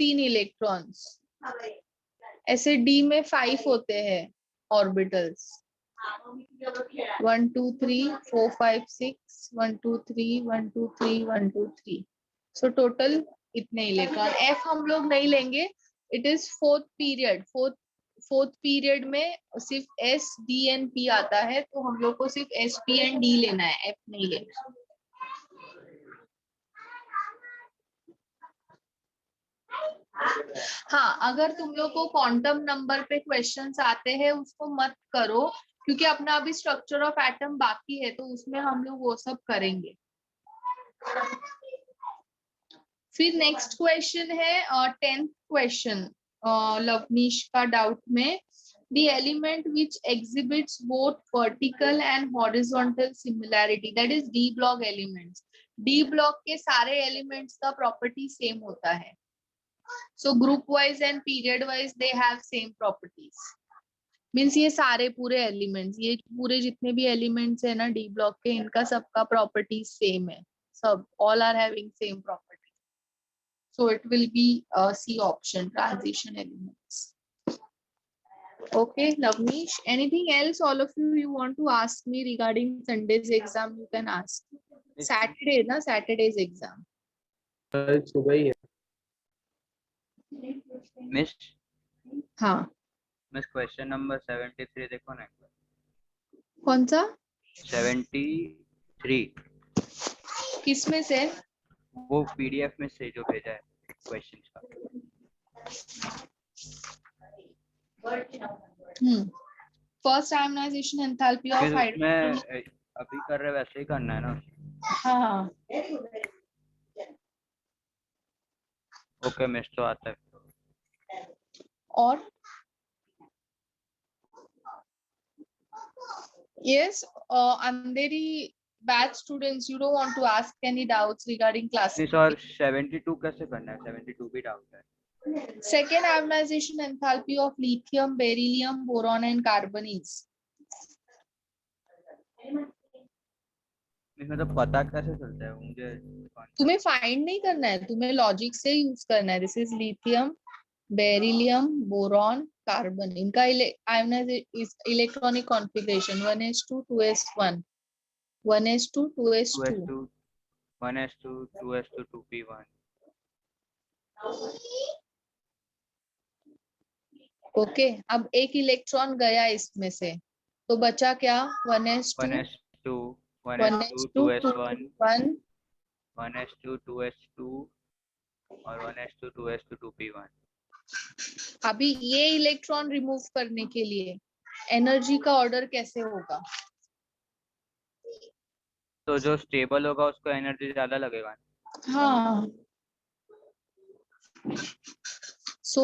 3 इलेक्ट्रॉन्स. ऐसे D में 5 होते हैं ऑर्बिटल्स. 1 2 3 4 5 6 1 2 3 1 2 3 1 2 3. सो टोटल इतने इलेक्ट्रॉन. F हम लोग नहीं लेंगे. It is fourth period. Fourth period में सिर्फ S D and P आता है, तो हम लोग को सिर्फ S P and D लेना है, F नहीं लेना. हाँ, अगर तुम लोग को क्वांटम नंबर पे क्वेश्चंस आते हैं उसको मत करो, क्योंकि अपना अभी स्ट्रक्चर ऑफ एटम बाकी है, तो उसमें हम लोग वो सब करेंगे. फिर नेक्स्ट क्वेश्चन है 10th क्वेश्चन लवनीश का डाउट में. The element which exhibits both vertical and horizontal similarity, that is D block elements. D block के सारे elements का property same होता है. So group wise and period wise they have same properties. Means ये सारे पूरे elements, ये पूरे जितने भी elements है ना D block के, इनका सबका properties same है. सब all are having same property. So it will be C option, transition elements. Okay, Lavnish. Anything else all of you want to ask me regarding Sunday's exam? You can ask. Saturday, na? Saturday's exam. कल सुबह ही है. Miss हाँ. Miss question number 73 देखो ना एक बार. कौन सा? 73 किसमें से? वो पीडीएफ में से जो भेजा है क्वेश्चंस का. फर्स्ट आयनाइजेशन एंथैल्पी ऑफ फिर हाइड्रोजन. उसमें अभी कर रहे वैसे ही करना है ना. हाँ. ओके मिस, तो आता है. और yes, Andheri batch students, you don't want to ask any doubts regarding class. Miss और 72 कैसे करना है? 72 भी डाउट है. Second ionization enthalpy of lithium, beryllium, boron and carbon is. मतलब पता कैसे चलता है मुझे? तुम्हें फाइंड नहीं करना है, तुम्हें लॉजिक से यूज करना है. This is lithium, beryllium, boron, carbon. इनका electronic configuration 1s2 2s1 1s2 2s2 1s2 2s2 2p1. Okay. अब एक इलेक्ट्रॉन गया इसमें से, तो बचा क्या? 1s2 1s2 1s2 2s1 1s2 2s2 और 1s2 2s2 2p1. अभी ये इलेक्ट्रॉन रिमूव करने के लिए एनर्जी का ऑर्डर कैसे होगा? तो जो स्टेबल होगा उसको एनर्जी ज्यादा लगेगा. हाँ. सो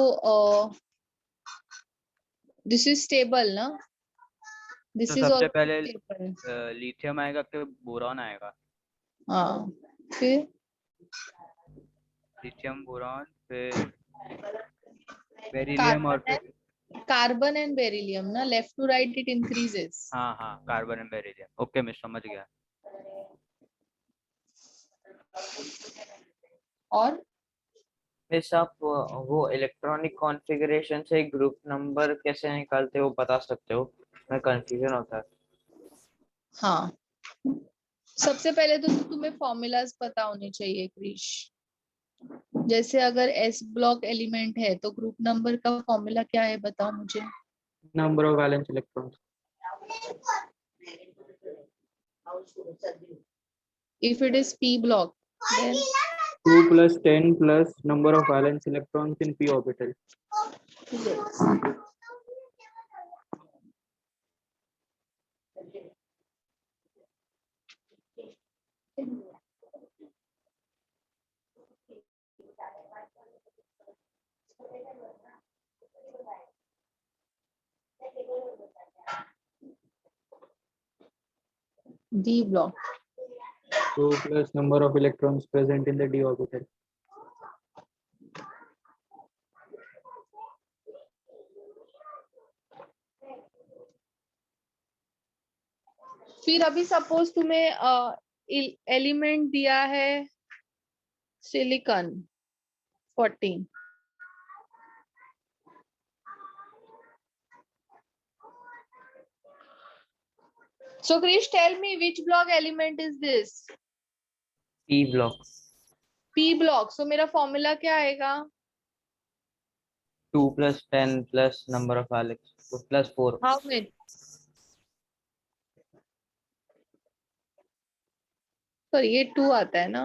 दिस इज स्टेबल ना. दिस तो इज सबसे पहले स्टेबल. लिथियम आएगा कि बोरॉन आएगा? हाँ. फिर लिथियम, बोरॉन, फिर बेरिलियम और फिर कार्बन एंड बेरिलियम ना. Left to right it increases. हाँ कार्बन एंड बेरिलियम. ओके मैं समझ गया. और मिस आप वो इलेक्ट्रॉनिक कॉन्फ़िगरेशन से ग्रुप नंबर कैसे निकालते हो बता सकते हो? मैं कंफ्यूजन होता है। हाँ, सबसे पहले तो तुम्हें फॉर्मूलाज पता होने चाहिए क्रिश। जैसे अगर एस ब्लॉक एलिमेंट है तो ग्रुप नंबर का फॉर्मूला क्या है, बताओ मुझे। Number of valence electrons. If it is p block, then 2 plus 10 plus number of valence electrons in p orbital. d block. 2 plus number of electrons present in the d orbital. फिर अभी suppose तुम्हें element दिया है silicon 14, so Krish, tell me which block element is this? P block. p block. So मेरा formula क्या आएगा? 2 plus 10 plus number of valence plus 4. How many? तो ये 2 आता है ना,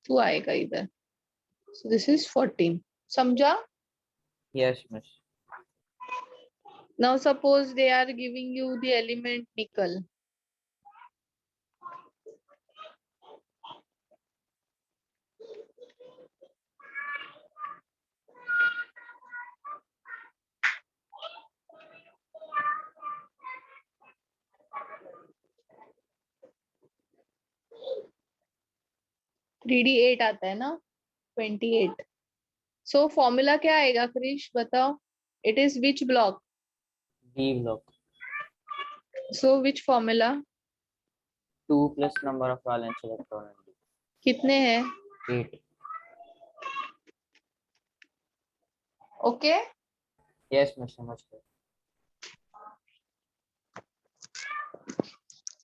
2 आएगा इधर। So this is 14. समझा? Yes, miss. Now suppose they are giving you the element nickel. Three D 8 आता है ना, 28. सो फॉर्मूला क्या आएगा क्रिश, बताओ। It is which block? D block. So which formula? 2 plus number of valence electron. कितने हैं? 8. Okay. Yes, miss, समझ गया.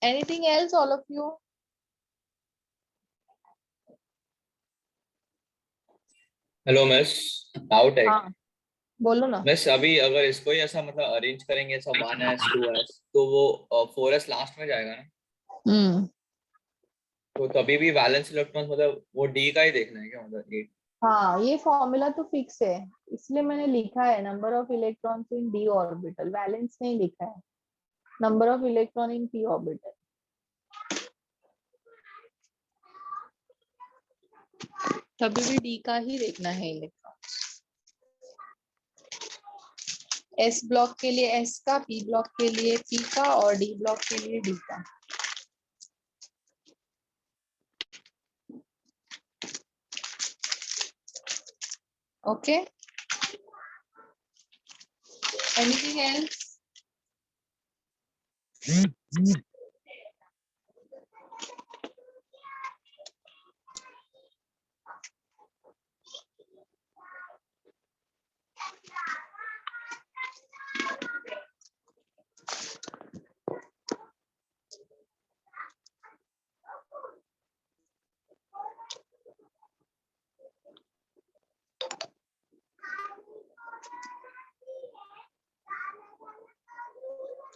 Anything else all of you? Hello miss, doubt है। हाँ बोलो ना। मिस अभी अगर इसको ही ऐसा मतलब अरेंज करेंगे ऐसा 1s 2s तो वो 4s लास्ट में जाएगा ना, हम्म, तो तभी भी वैलेंस इलेक्ट्रॉन्स मतलब वो डी का ही देखना है क्या, मतलब ये? हाँ ये फॉर्मूला तो फिक्स है, इसलिए मैंने लिखा है number of electrons in D orbital, valence नहीं लिखा है, number of electron in P orbital. तभी भी डी का ही देखना है इलेक्ट्रॉन। एस ब्लॉक के लिए एस का, पी ब्लॉक के लिए पी का और डी ब्लॉक के लिए डी का। Okay, anything else?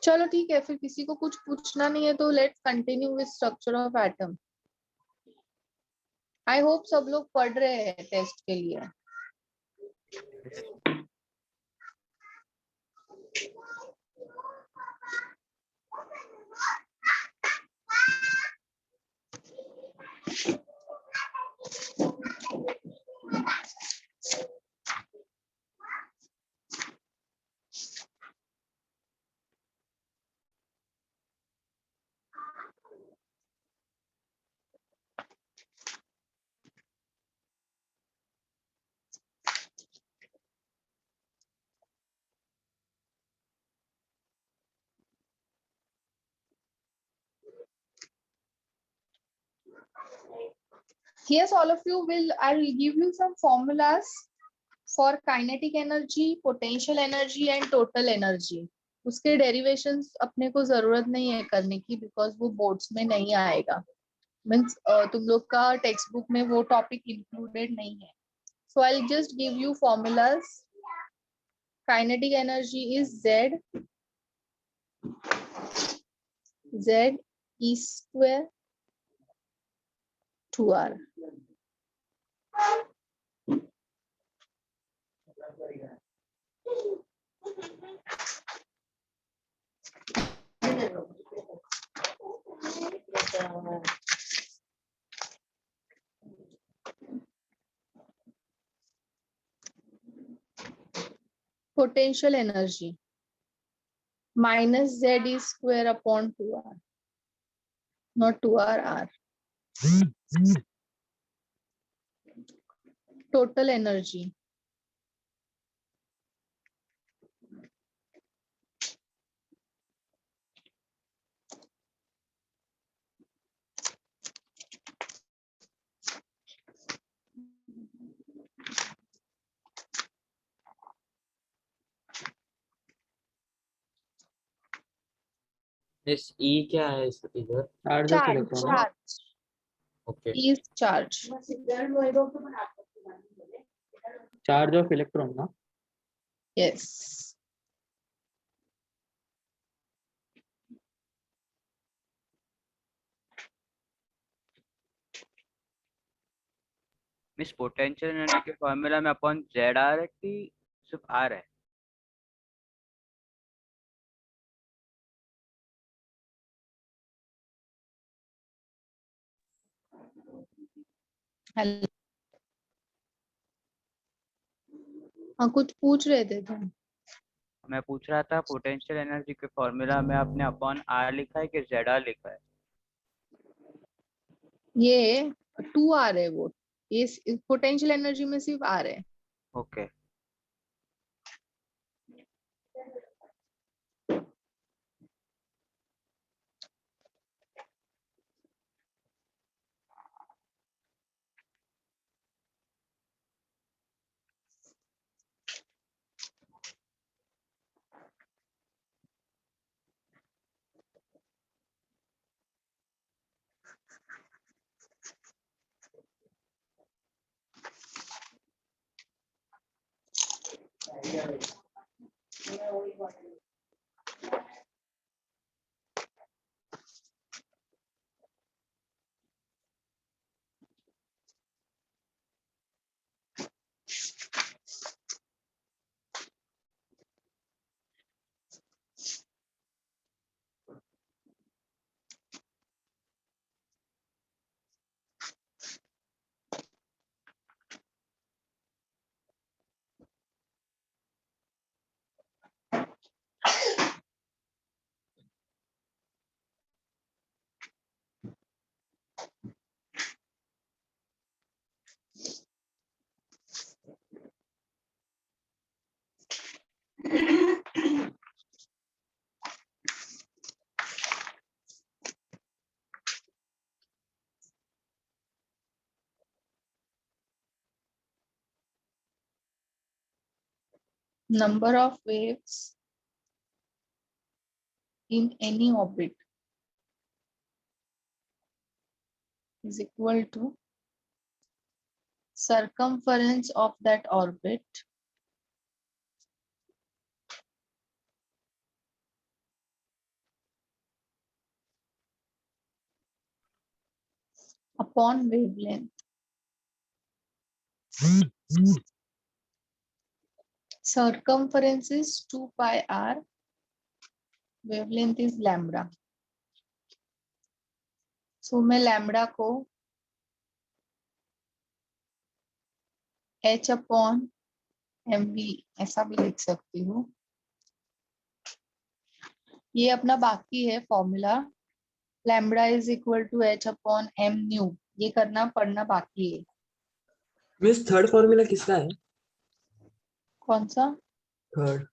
चलो ठीक है, फिर किसी को कुछ पूछना नहीं है तो let's continue with structure of atom. I hope सब लोग पढ़ रहे हैं टेस्ट के लिए। Yes, all of you will. I will give you some formulas for kinetic energy, potential energy and total energy. उसके डेरिवेशंस अपने को जरूरत नहीं है करने की, बिकॉज वो बोर्ड्स में नहीं आएगा. मीन्स तुम लोग का टेक्स्ट बुक में वो टॉपिक इंक्लूडेड नहीं है. So I'll just give you formulas. Kinetic energy is Z E square 2R. Potential energy minus Z E square upon 2R, not 2R R. Total energy इस ई क्या है इस इधर? Charge of charge, electron. charge okay is charge. Charge of electron ना. Yes. Miss potential energy के formula में upon Z are है कि सिर्फ आर है? Hello. हाँ, कुछ पूछ रहे थे तुम. मैं पूछ रहा था पोटेंशियल एनर्जी के फॉर्मूला में आपने अपॉन आर लिखा है कि जेड आर लिखा है? ये 2R है वो. ये पोटेंशियल एनर्जी में सिर्फ R है. Okay. Number of waves in any orbit is equal to circumference of that orbit upon wavelength. Circumference is 2 pi r, wavelength is lambda. So मैं lambda को h upon mv ऐसा भी लिख सकती हूँ. ये अपना बाकी है formula. Lambda is equal to h upon m nu. ये करना पढ़ना बाकी है. मिस थर्ड फॉर्मूला किसका है? कौन सा? थर्ड.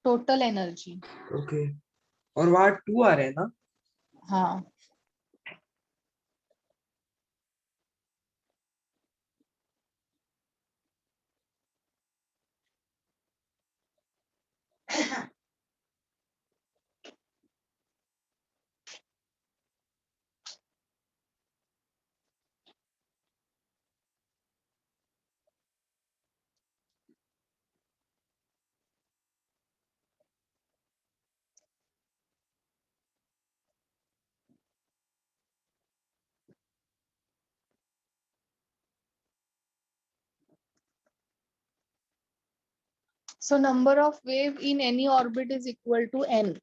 Total energy. ओके. और वहाँ 2 आ रहे हैं ना? हाँ. So number of wave in any orbit is equal to n.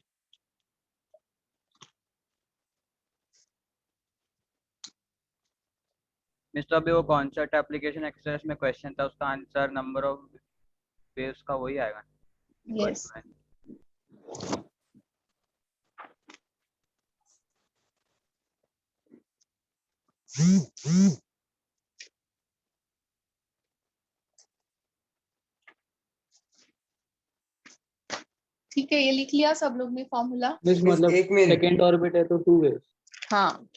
Mister अभी वो कॉन्सेप्ट एप्लीकेशन एक्सरसाइज में क्वेश्चन था, उसका आंसर नंबर ऑफ वेव्स का वही आएगा. Yes. ठीक है, ये लिख लिया सब लोग ने फॉर्मूला. मिस मतलब एक मिनट. सेकंड ऑर्बिट है तो 2 वेव्स. हाँ,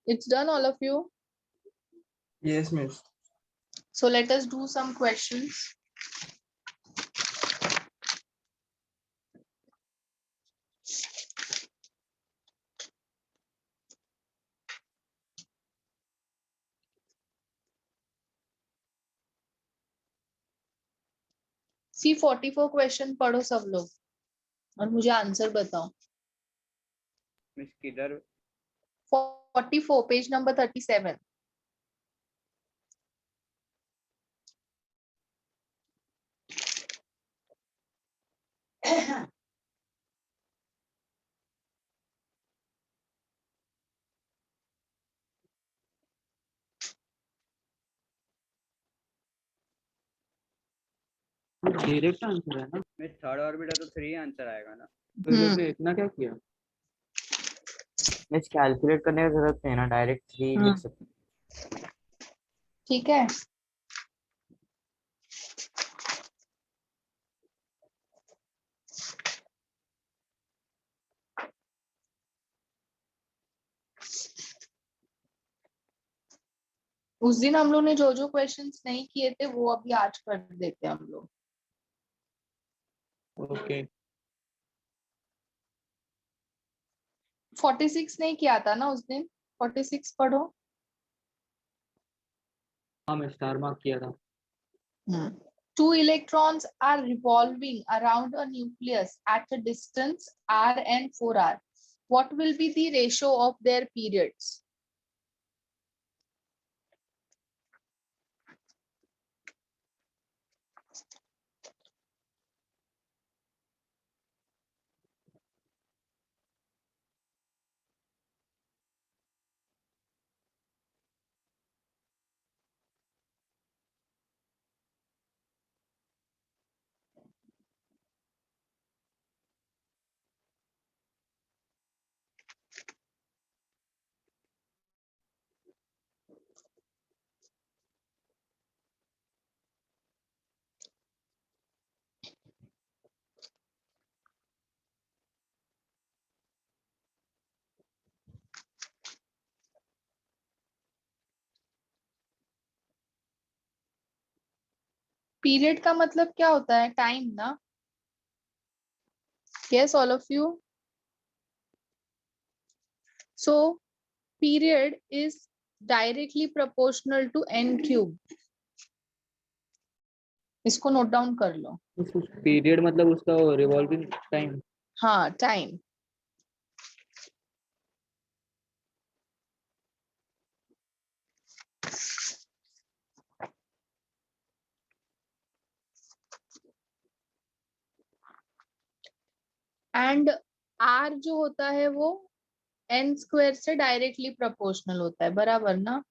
it's done, all of you. Yes, miss. So let us do some questions. See 44 question पढ़ो सब लोग और मुझे आंसर बताओ. मिस किधर 44 पेज नंबर 37. डायरेक्ट आंसर है ना, मिस थर्ड ऑर्बिट है तो 3 आंसर आएगा ना. तो ये लोग ने इतना क्या किया. मिस कैलकुलेट करने की जरूरत नहीं है ना, डायरेक्ट 3 लिख सकते हैं. ठीक है, उस दिन हम लोग ने जो जो क्वेश्चंस नहीं किए थे वो अभी आज कर देते हैं हम लोग. ओके 46 नहीं किया था ना उस दिन. 46 पढ़ो. हाँ मैं स्टार मार्क किया था. Two electrons are revolving around a nucleus at a distance r and 4r. What will be the ratio of their periods? Period का मतलब क्या होता है? टाइम ना. Yes, all of you. So period is directly proportional to n cube. इसको note down कर लो. Period मतलब उसका रिवॉल्विंग टाइम. हाँ, टाइम. एंड आर जो होता है वो एन स्क्वायर से डायरेक्टली प्रोपोर्शनल होता है, बराबर ना.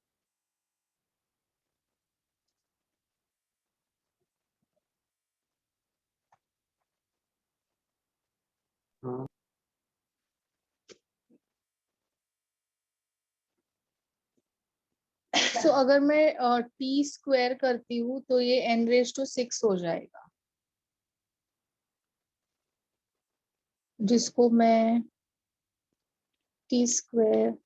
अगर मैं टी स्क्वायर करती हूँ तो ये n⁻⁶ हो जाएगा, जिसको मैं टी स्क्वायर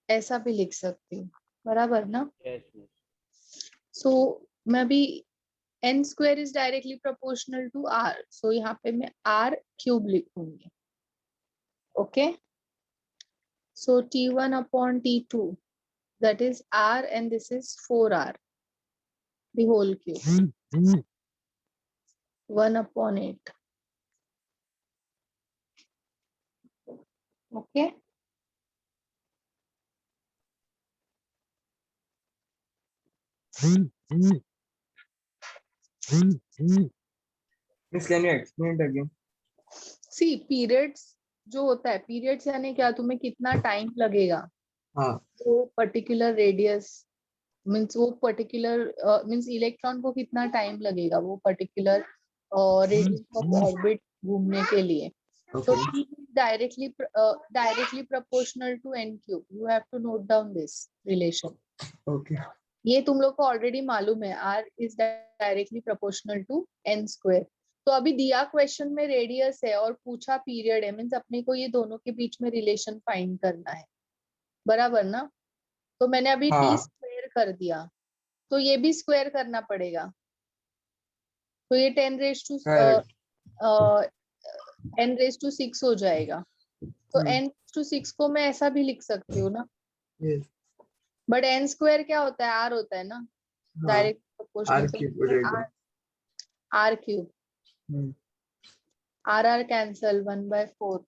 ऐसा भी लिख सकती हूँ, बराबर ना। सो मैं भी n² is directly proportional to r, so यहाँ पे मैं r³ लिखूंगी। Okay, so T1/T2 that is r and this is 4r, the whole cube, 1/8. Okay, Miss, can you explain it again? see periods जो होता है, periods यानी क्या, तुम्हें कितना टाइम लगेगा हाँ वो पर्टिकुलर रेडियस मीन्स वो पर्टिकुलर मीन्स इलेक्ट्रॉन को कितना टाइम लगेगा वो पर्टिकुलर रेडियस ऑफ ऑर्बिट घूमने के लिए। So okay T is directly proportional to n³. You have to note down this relation. okay ये तुम लोग को ऑलरेडी मालूम है, r is directly proportional to n²। तो अभी दिया क्वेश्चन में रेडियस है और पूछा पीरियड है, मीन्स अपने को ये दोनों के बीच में रिलेशन फाइंड करना है, बराबर ना। तो मैंने अभी हाँ। टी स्क्वायर कर दिया, तो ये भी स्क्वायर करना पड़ेगा, तो ये correct n⁻⁶ हो जाएगा। तो n⁻⁶ को मैं ऐसा भी लिख सकती हूँ ना, yes बट n² क्या होता है, r होता है ना, हाँ डायरेक्ट r प्रोपोर्शनल। cube हो जाएगा r³ r cancel 1/4।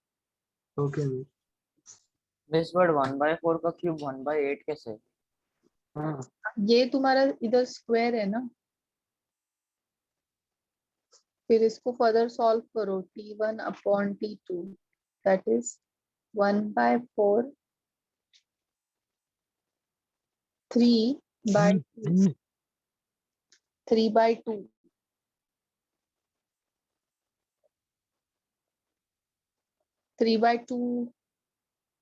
okay miss miss but 1/4 का क्यूब 1/8 कैसे? हाँ ये तुम्हारा इधर स्क्वायर है ना, फिर इसको फर्दर सॉल्व करो, T1/T2 दैट इज 1/4 3/2 3/2 3/2।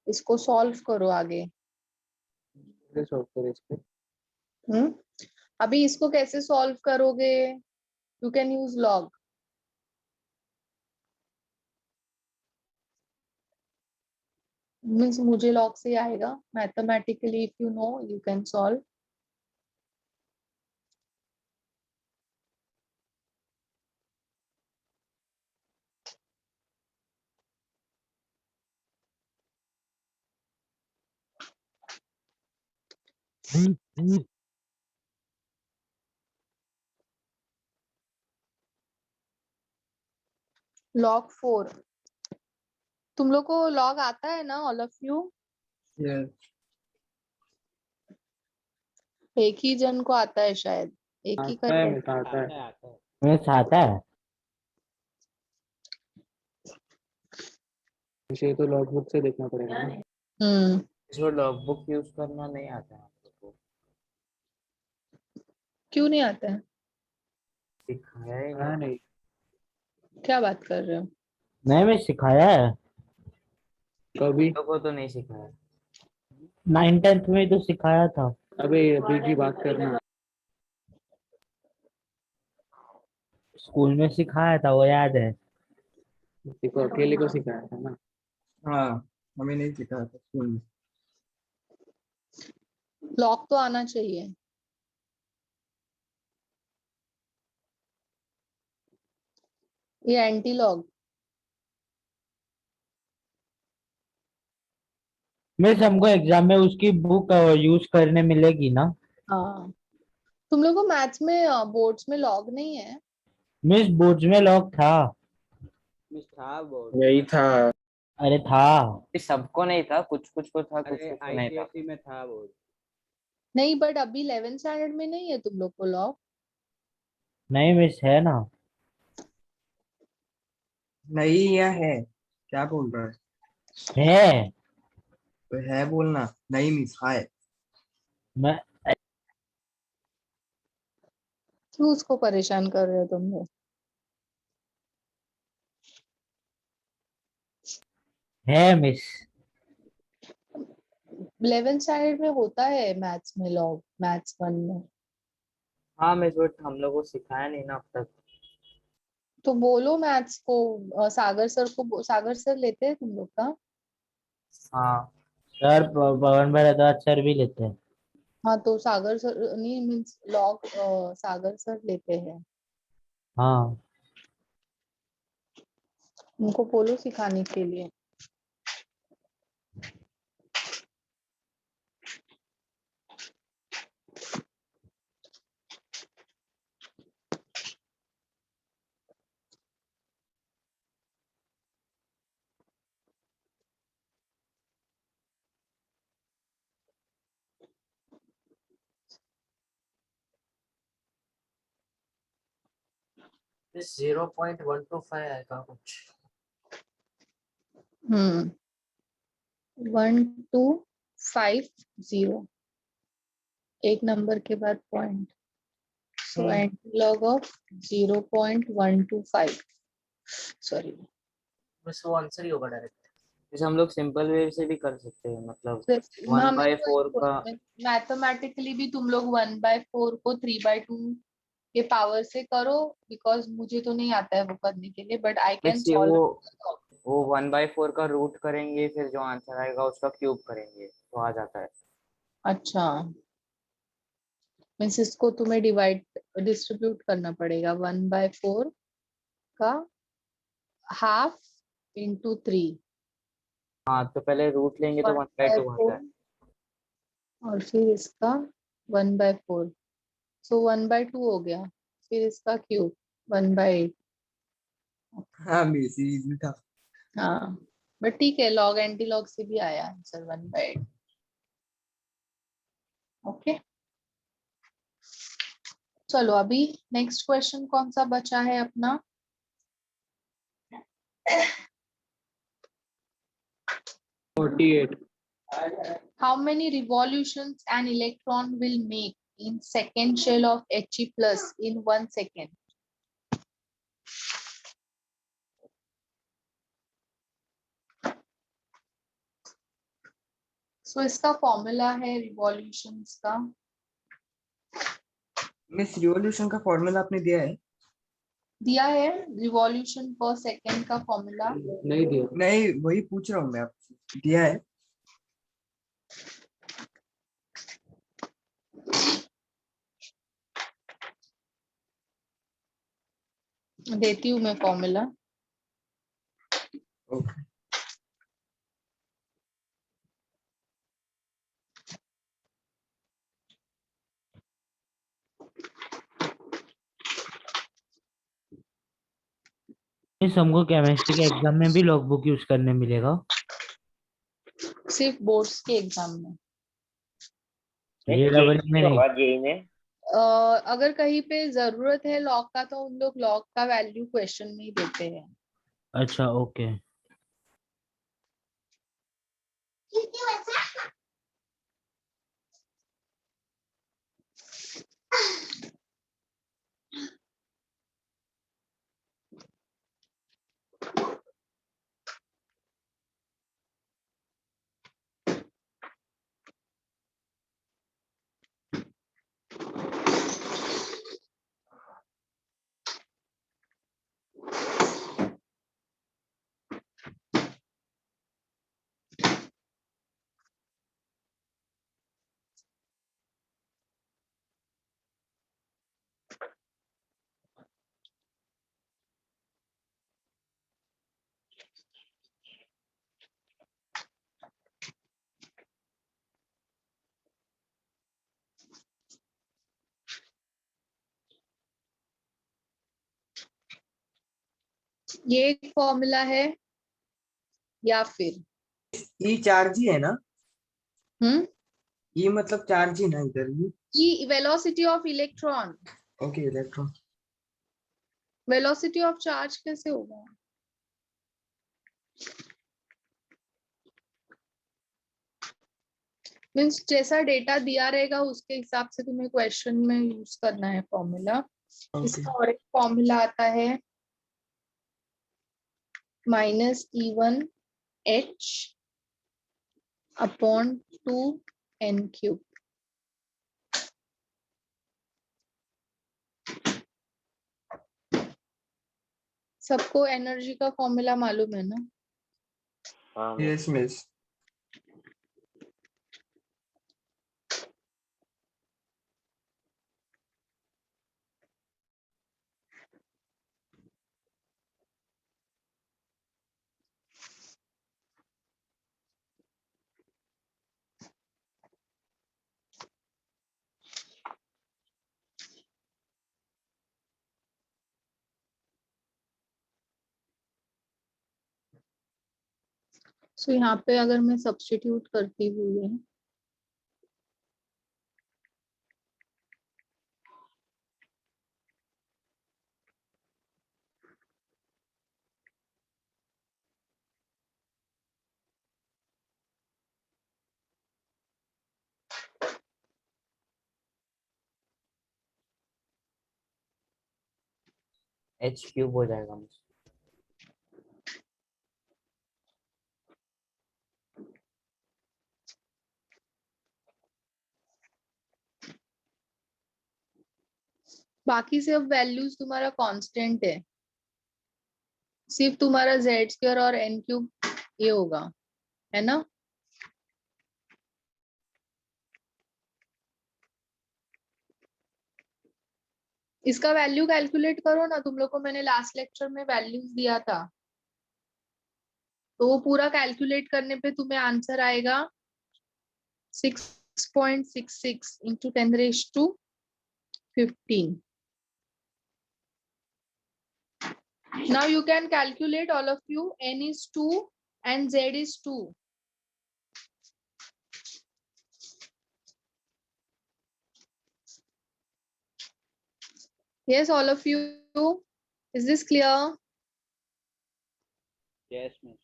इसको सॉल्व करो आगे। सॉल्व करें इसको। अभी इसको कैसे सॉल्व करोगे, you can use log. Means मुझे लॉग से आएगा, mathematically if you know you can solve. log 4, तुम लोग को लॉग आता है ना ऑल ऑफ यू? yes एक ही जन को आता है शायद, एक ही आता है कर मिस, आता है मिस आता है। इसे तो लॉग बुक से देखना पड़ेगा ना। जो लॉगबुक यूज करना नहीं आता है हम लोग को, क्यों नहीं आता है? सिखाया ही हाँ नहीं। नहीं क्या बात कर रहे हो? नहीं मैं सिखाया है, कभी। हम लोग को तो नहीं सिखाया। 9th-10th में तो सिखाया था। अबे अभी की बात करना। स्कूल में सिखाया था, वो याद है। देखो अकेले को सिखाया था ना। हाँ हमें नहीं सिखाया था स्कूल में लॉग तो आना चाहिए। ये एंटी लॉग। मिस हमको एग्जाम में उसकी बुक यूज करने मिलेगी ना? हाँ, तुम लोग को मैथ्स में बोर्ड्स में लॉग नहीं है? मिस बोर्ड्स में लॉग था। मिस था बोर्ड। यही था। अरे था। ये सबको नहीं था, कुछ कुछ को था, कुछ अरे कुछ को नहीं था। ICSE में था बोर्ड। नहीं, बट अभी 11th स्टैंडर्ड में नहीं है तुम लोग को लॉग? नहीं मिस है ना। नहीं या है क्या बोल रहा है है। तो है बोलना नहीं मिस है मैं क्यों उसको परेशान कर रहे हो तुम लोग? है मिस। 11th स्टैंडर्ड में होता है मैथ्स में लॉग, मैथ्स 1 में। हाँ मिस, बट हम लोग को सिखाया नहीं ना अब तक। तो बोलो मैथ्स को सागर सर को, सागर सर लेते हैं तुम लोग का? हाँ सर पवन भारद्वाज सर भी लेते हैं। हाँ तो सागर सर नहीं, मीन्स लॉग सागर सर लेते हैं। हाँ उनको बोलो सिखाने के लिए। इस 0.125 आएगा कुछ। 1250 एक नंबर के बाद point, so antilog of 0.125, sorry बस वो आंसर ही होगा डायरेक्ट। जैसे हम लोग सिंपल वे से भी कर सकते हैं, मतलब 1/4 का। मैथमेटिकली भी तुम लोग 1/4 को 3/2 के पावर से करो, बिकॉज मुझे तो नहीं आता है वो करने के लिए, बट आई कैन मिस ये सॉल्व। वो 1/4 का रूट करेंगे, फिर जो आंसर आएगा उसका क्यूब करेंगे तो आ जाता है। अच्छा, मीन्स इसको तुम्हें डिस्ट्रीब्यूट करना पड़ेगा 1/4 का हाफ इंटू 3, हाँ तो पहले रूट लेंगे तो 1/2 आता है। 1/4 और फिर इसका 1/4, सो 1/2 हो गया, फिर इसका क्यूब 1/8। हाँ मिस इजी था। हाँ बट ठीक है, लॉग एंटी लॉग से भी आया आंसर 1/8। ओके चलो, अभी नेक्स्ट क्वेश्चन कौन सा बचा है अपना? 48. How many revolutions an electron will make in second shell of He plus in 1 second? So इसका फॉर्मूला है रिवॉल्यूशंस का। मिस रिवॉल्यूशन का फॉर्मूला आपने दिया है? दिया है रिवॉल्यूशन पर सेकंड का फॉर्मूला। नहीं दिया। नहीं वही पूछ रहा हूँ मैं आपसे, दिया है? देती हूँ मैं फॉर्मूला। ओके इस हमको केमिस्ट्री के एग्जाम में भी लॉग बुक यूज करने मिलेगा? सिर्फ बोर्ड्स के एग्जाम में। ये डबल में नहीं? अगर कहीं पे जरूरत है लॉग का तो उन लोग लॉग का वैल्यू क्वेश्चन में ही देते हैं। अच्छा ओके। ये एक फॉर्मूला है या फिर ये चार्ज ही है ना? हम्म ये मतलब चार्ज ही ना इधर ये? ये velocity of electron. Okay electron. Velocity of charge कैसे होगा? मीन्स जैसा डेटा दिया रहेगा उसके हिसाब से तुम्हें क्वेश्चन में यूज करना है फॉर्मूला। ओके इसका और एक फॉर्मूला आता है -E1H अपॉन 2n क्यूब। सबको एनर्जी का फॉर्मूला मालूम है ना? हाँ Yes, miss. सो यहाँ पे अगर मैं सब्स्टिट्यूट करती हुई एच क्यूब हो जाएगा मिस। बाकी सब वैल्यूज तुम्हारा कांस्टेंट है, सिर्फ तुम्हारा जेड स्क्वायर और एन क्यूब ये होगा, है ना? इसका वैल्यू कैलकुलेट करो ना, तुम लोग को मैंने लास्ट लेक्चर में वैल्यूज दिया था, तो वो पूरा कैलकुलेट करने पे तुम्हें आंसर आएगा 6.66 into 10⁻15। Now you can calculate, all of you, n is 2 and z is 2. Yes, all of you, is this clear? Yes, miss.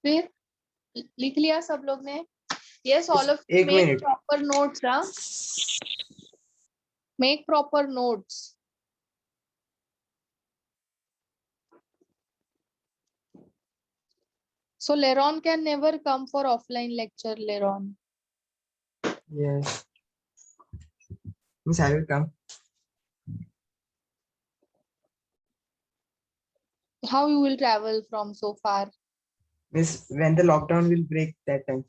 फिर लिख लिया सब लोग ने? Yes, all of you एक make minute. proper notes, huh? Make proper notes. So Leron can never come for offline lecture, Leron. Yes. Miss, I will come. How you will travel from so far? Miss, when the lockdown will break that time.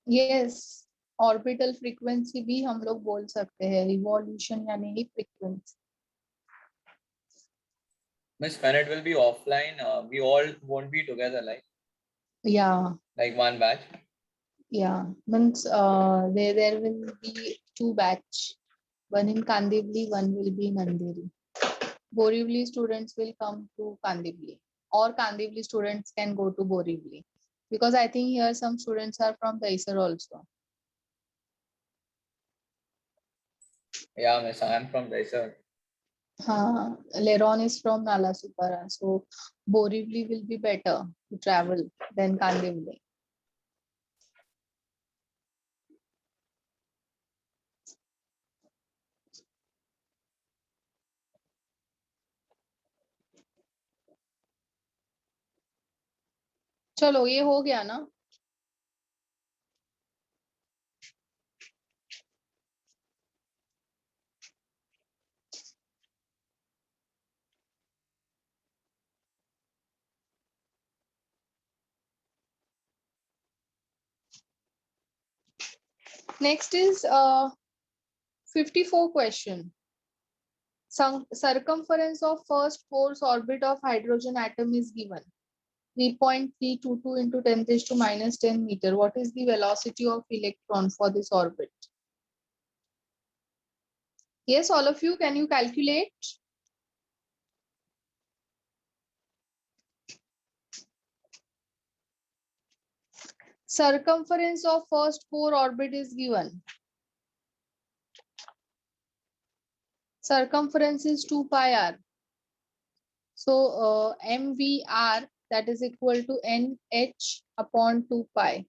Yes, orbital frequency भी हम लोग बोल सकते हैं, revolution यानी ही frequency. Miss, when it will be offline, we all won't be together, Yeah, like one batch. yeah, means there will be two batch, one in Kandivali, one will be in Andheri. Borivali students will come to Kandivali, or Kandivali students can go to Borivali, because I think here some students are from Daisar also. Yeah, Miss, I am from Daisar. Leron is from Nalasupara, so Borivali will be better to travel than Kandivali. चलो ये हो गया ना? Next is 54 question. Circumference of first force orbit of hydrogen atom is given 3.322 into 10 raised to minus 10 meter. What is the velocity of electron for this orbit? Yes, all of you, can you calculate? Circumference of first core orbit is given. Circumference is 2 pi r. So mvr, that is equal to nh upon 2 pi.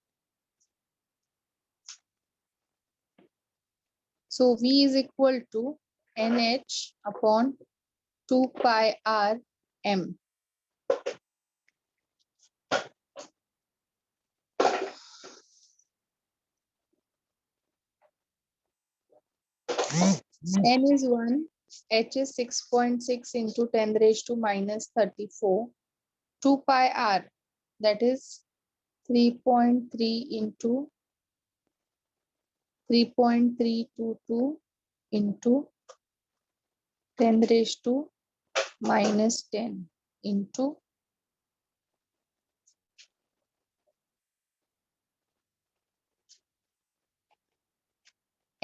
So v is equal to nh upon 2 pi r m. N is 1, h is 6.6 into 10 raised to minus 34. 2 pi r, that is 3.3 into 3.322 into 10 raised to minus 10 into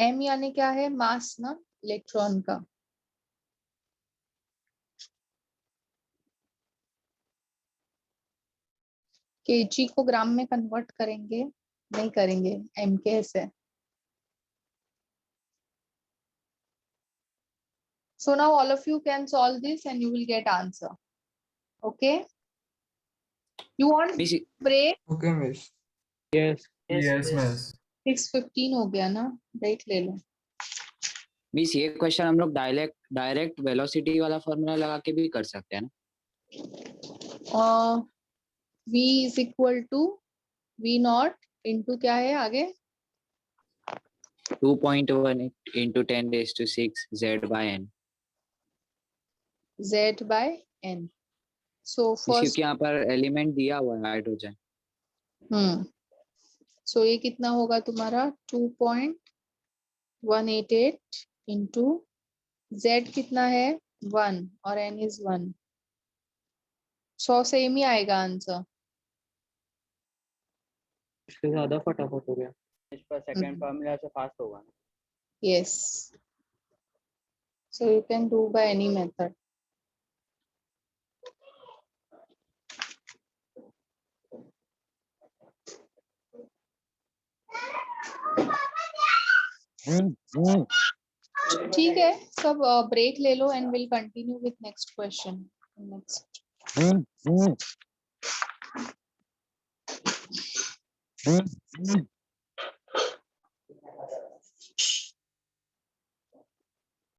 m, यानी क्या है, मास ना electron का. kg को ग्राम में convert करेंगे, नहीं करेंगे, m के से. So now all of you can solve this and you will get answer. Okay? You want Miss, break? Okay, miss. Yes. Yes, miss. 6:15 हो गया ना, ब्रेक ले लो. मिस ये क्वेश्चन हम लोग डायरेक्ट वेलोसिटी वाला फॉर्मूला लगा के भी कर सकते हैं ना. v is equal to v naught into क्या है आगे, 2.1 into 10 raised to 6 z by n. z by n. So miss first, क्योंकि यहाँ पर एलिमेंट दिया हुआ है हाइड्रोजन. so ये कितना होगा तुम्हारा 2.188 into z कितना है 1 और n is 1. 100 सेम ही आएगा आंसर. इससे ज्यादा फटाफट हो गया. इस पर सेकंड फॉर्मूला से फास्ट होगा. Yes. So you can do by any method. ठीक है, सब ब्रेक ले लो and we'll continue with next question. Next.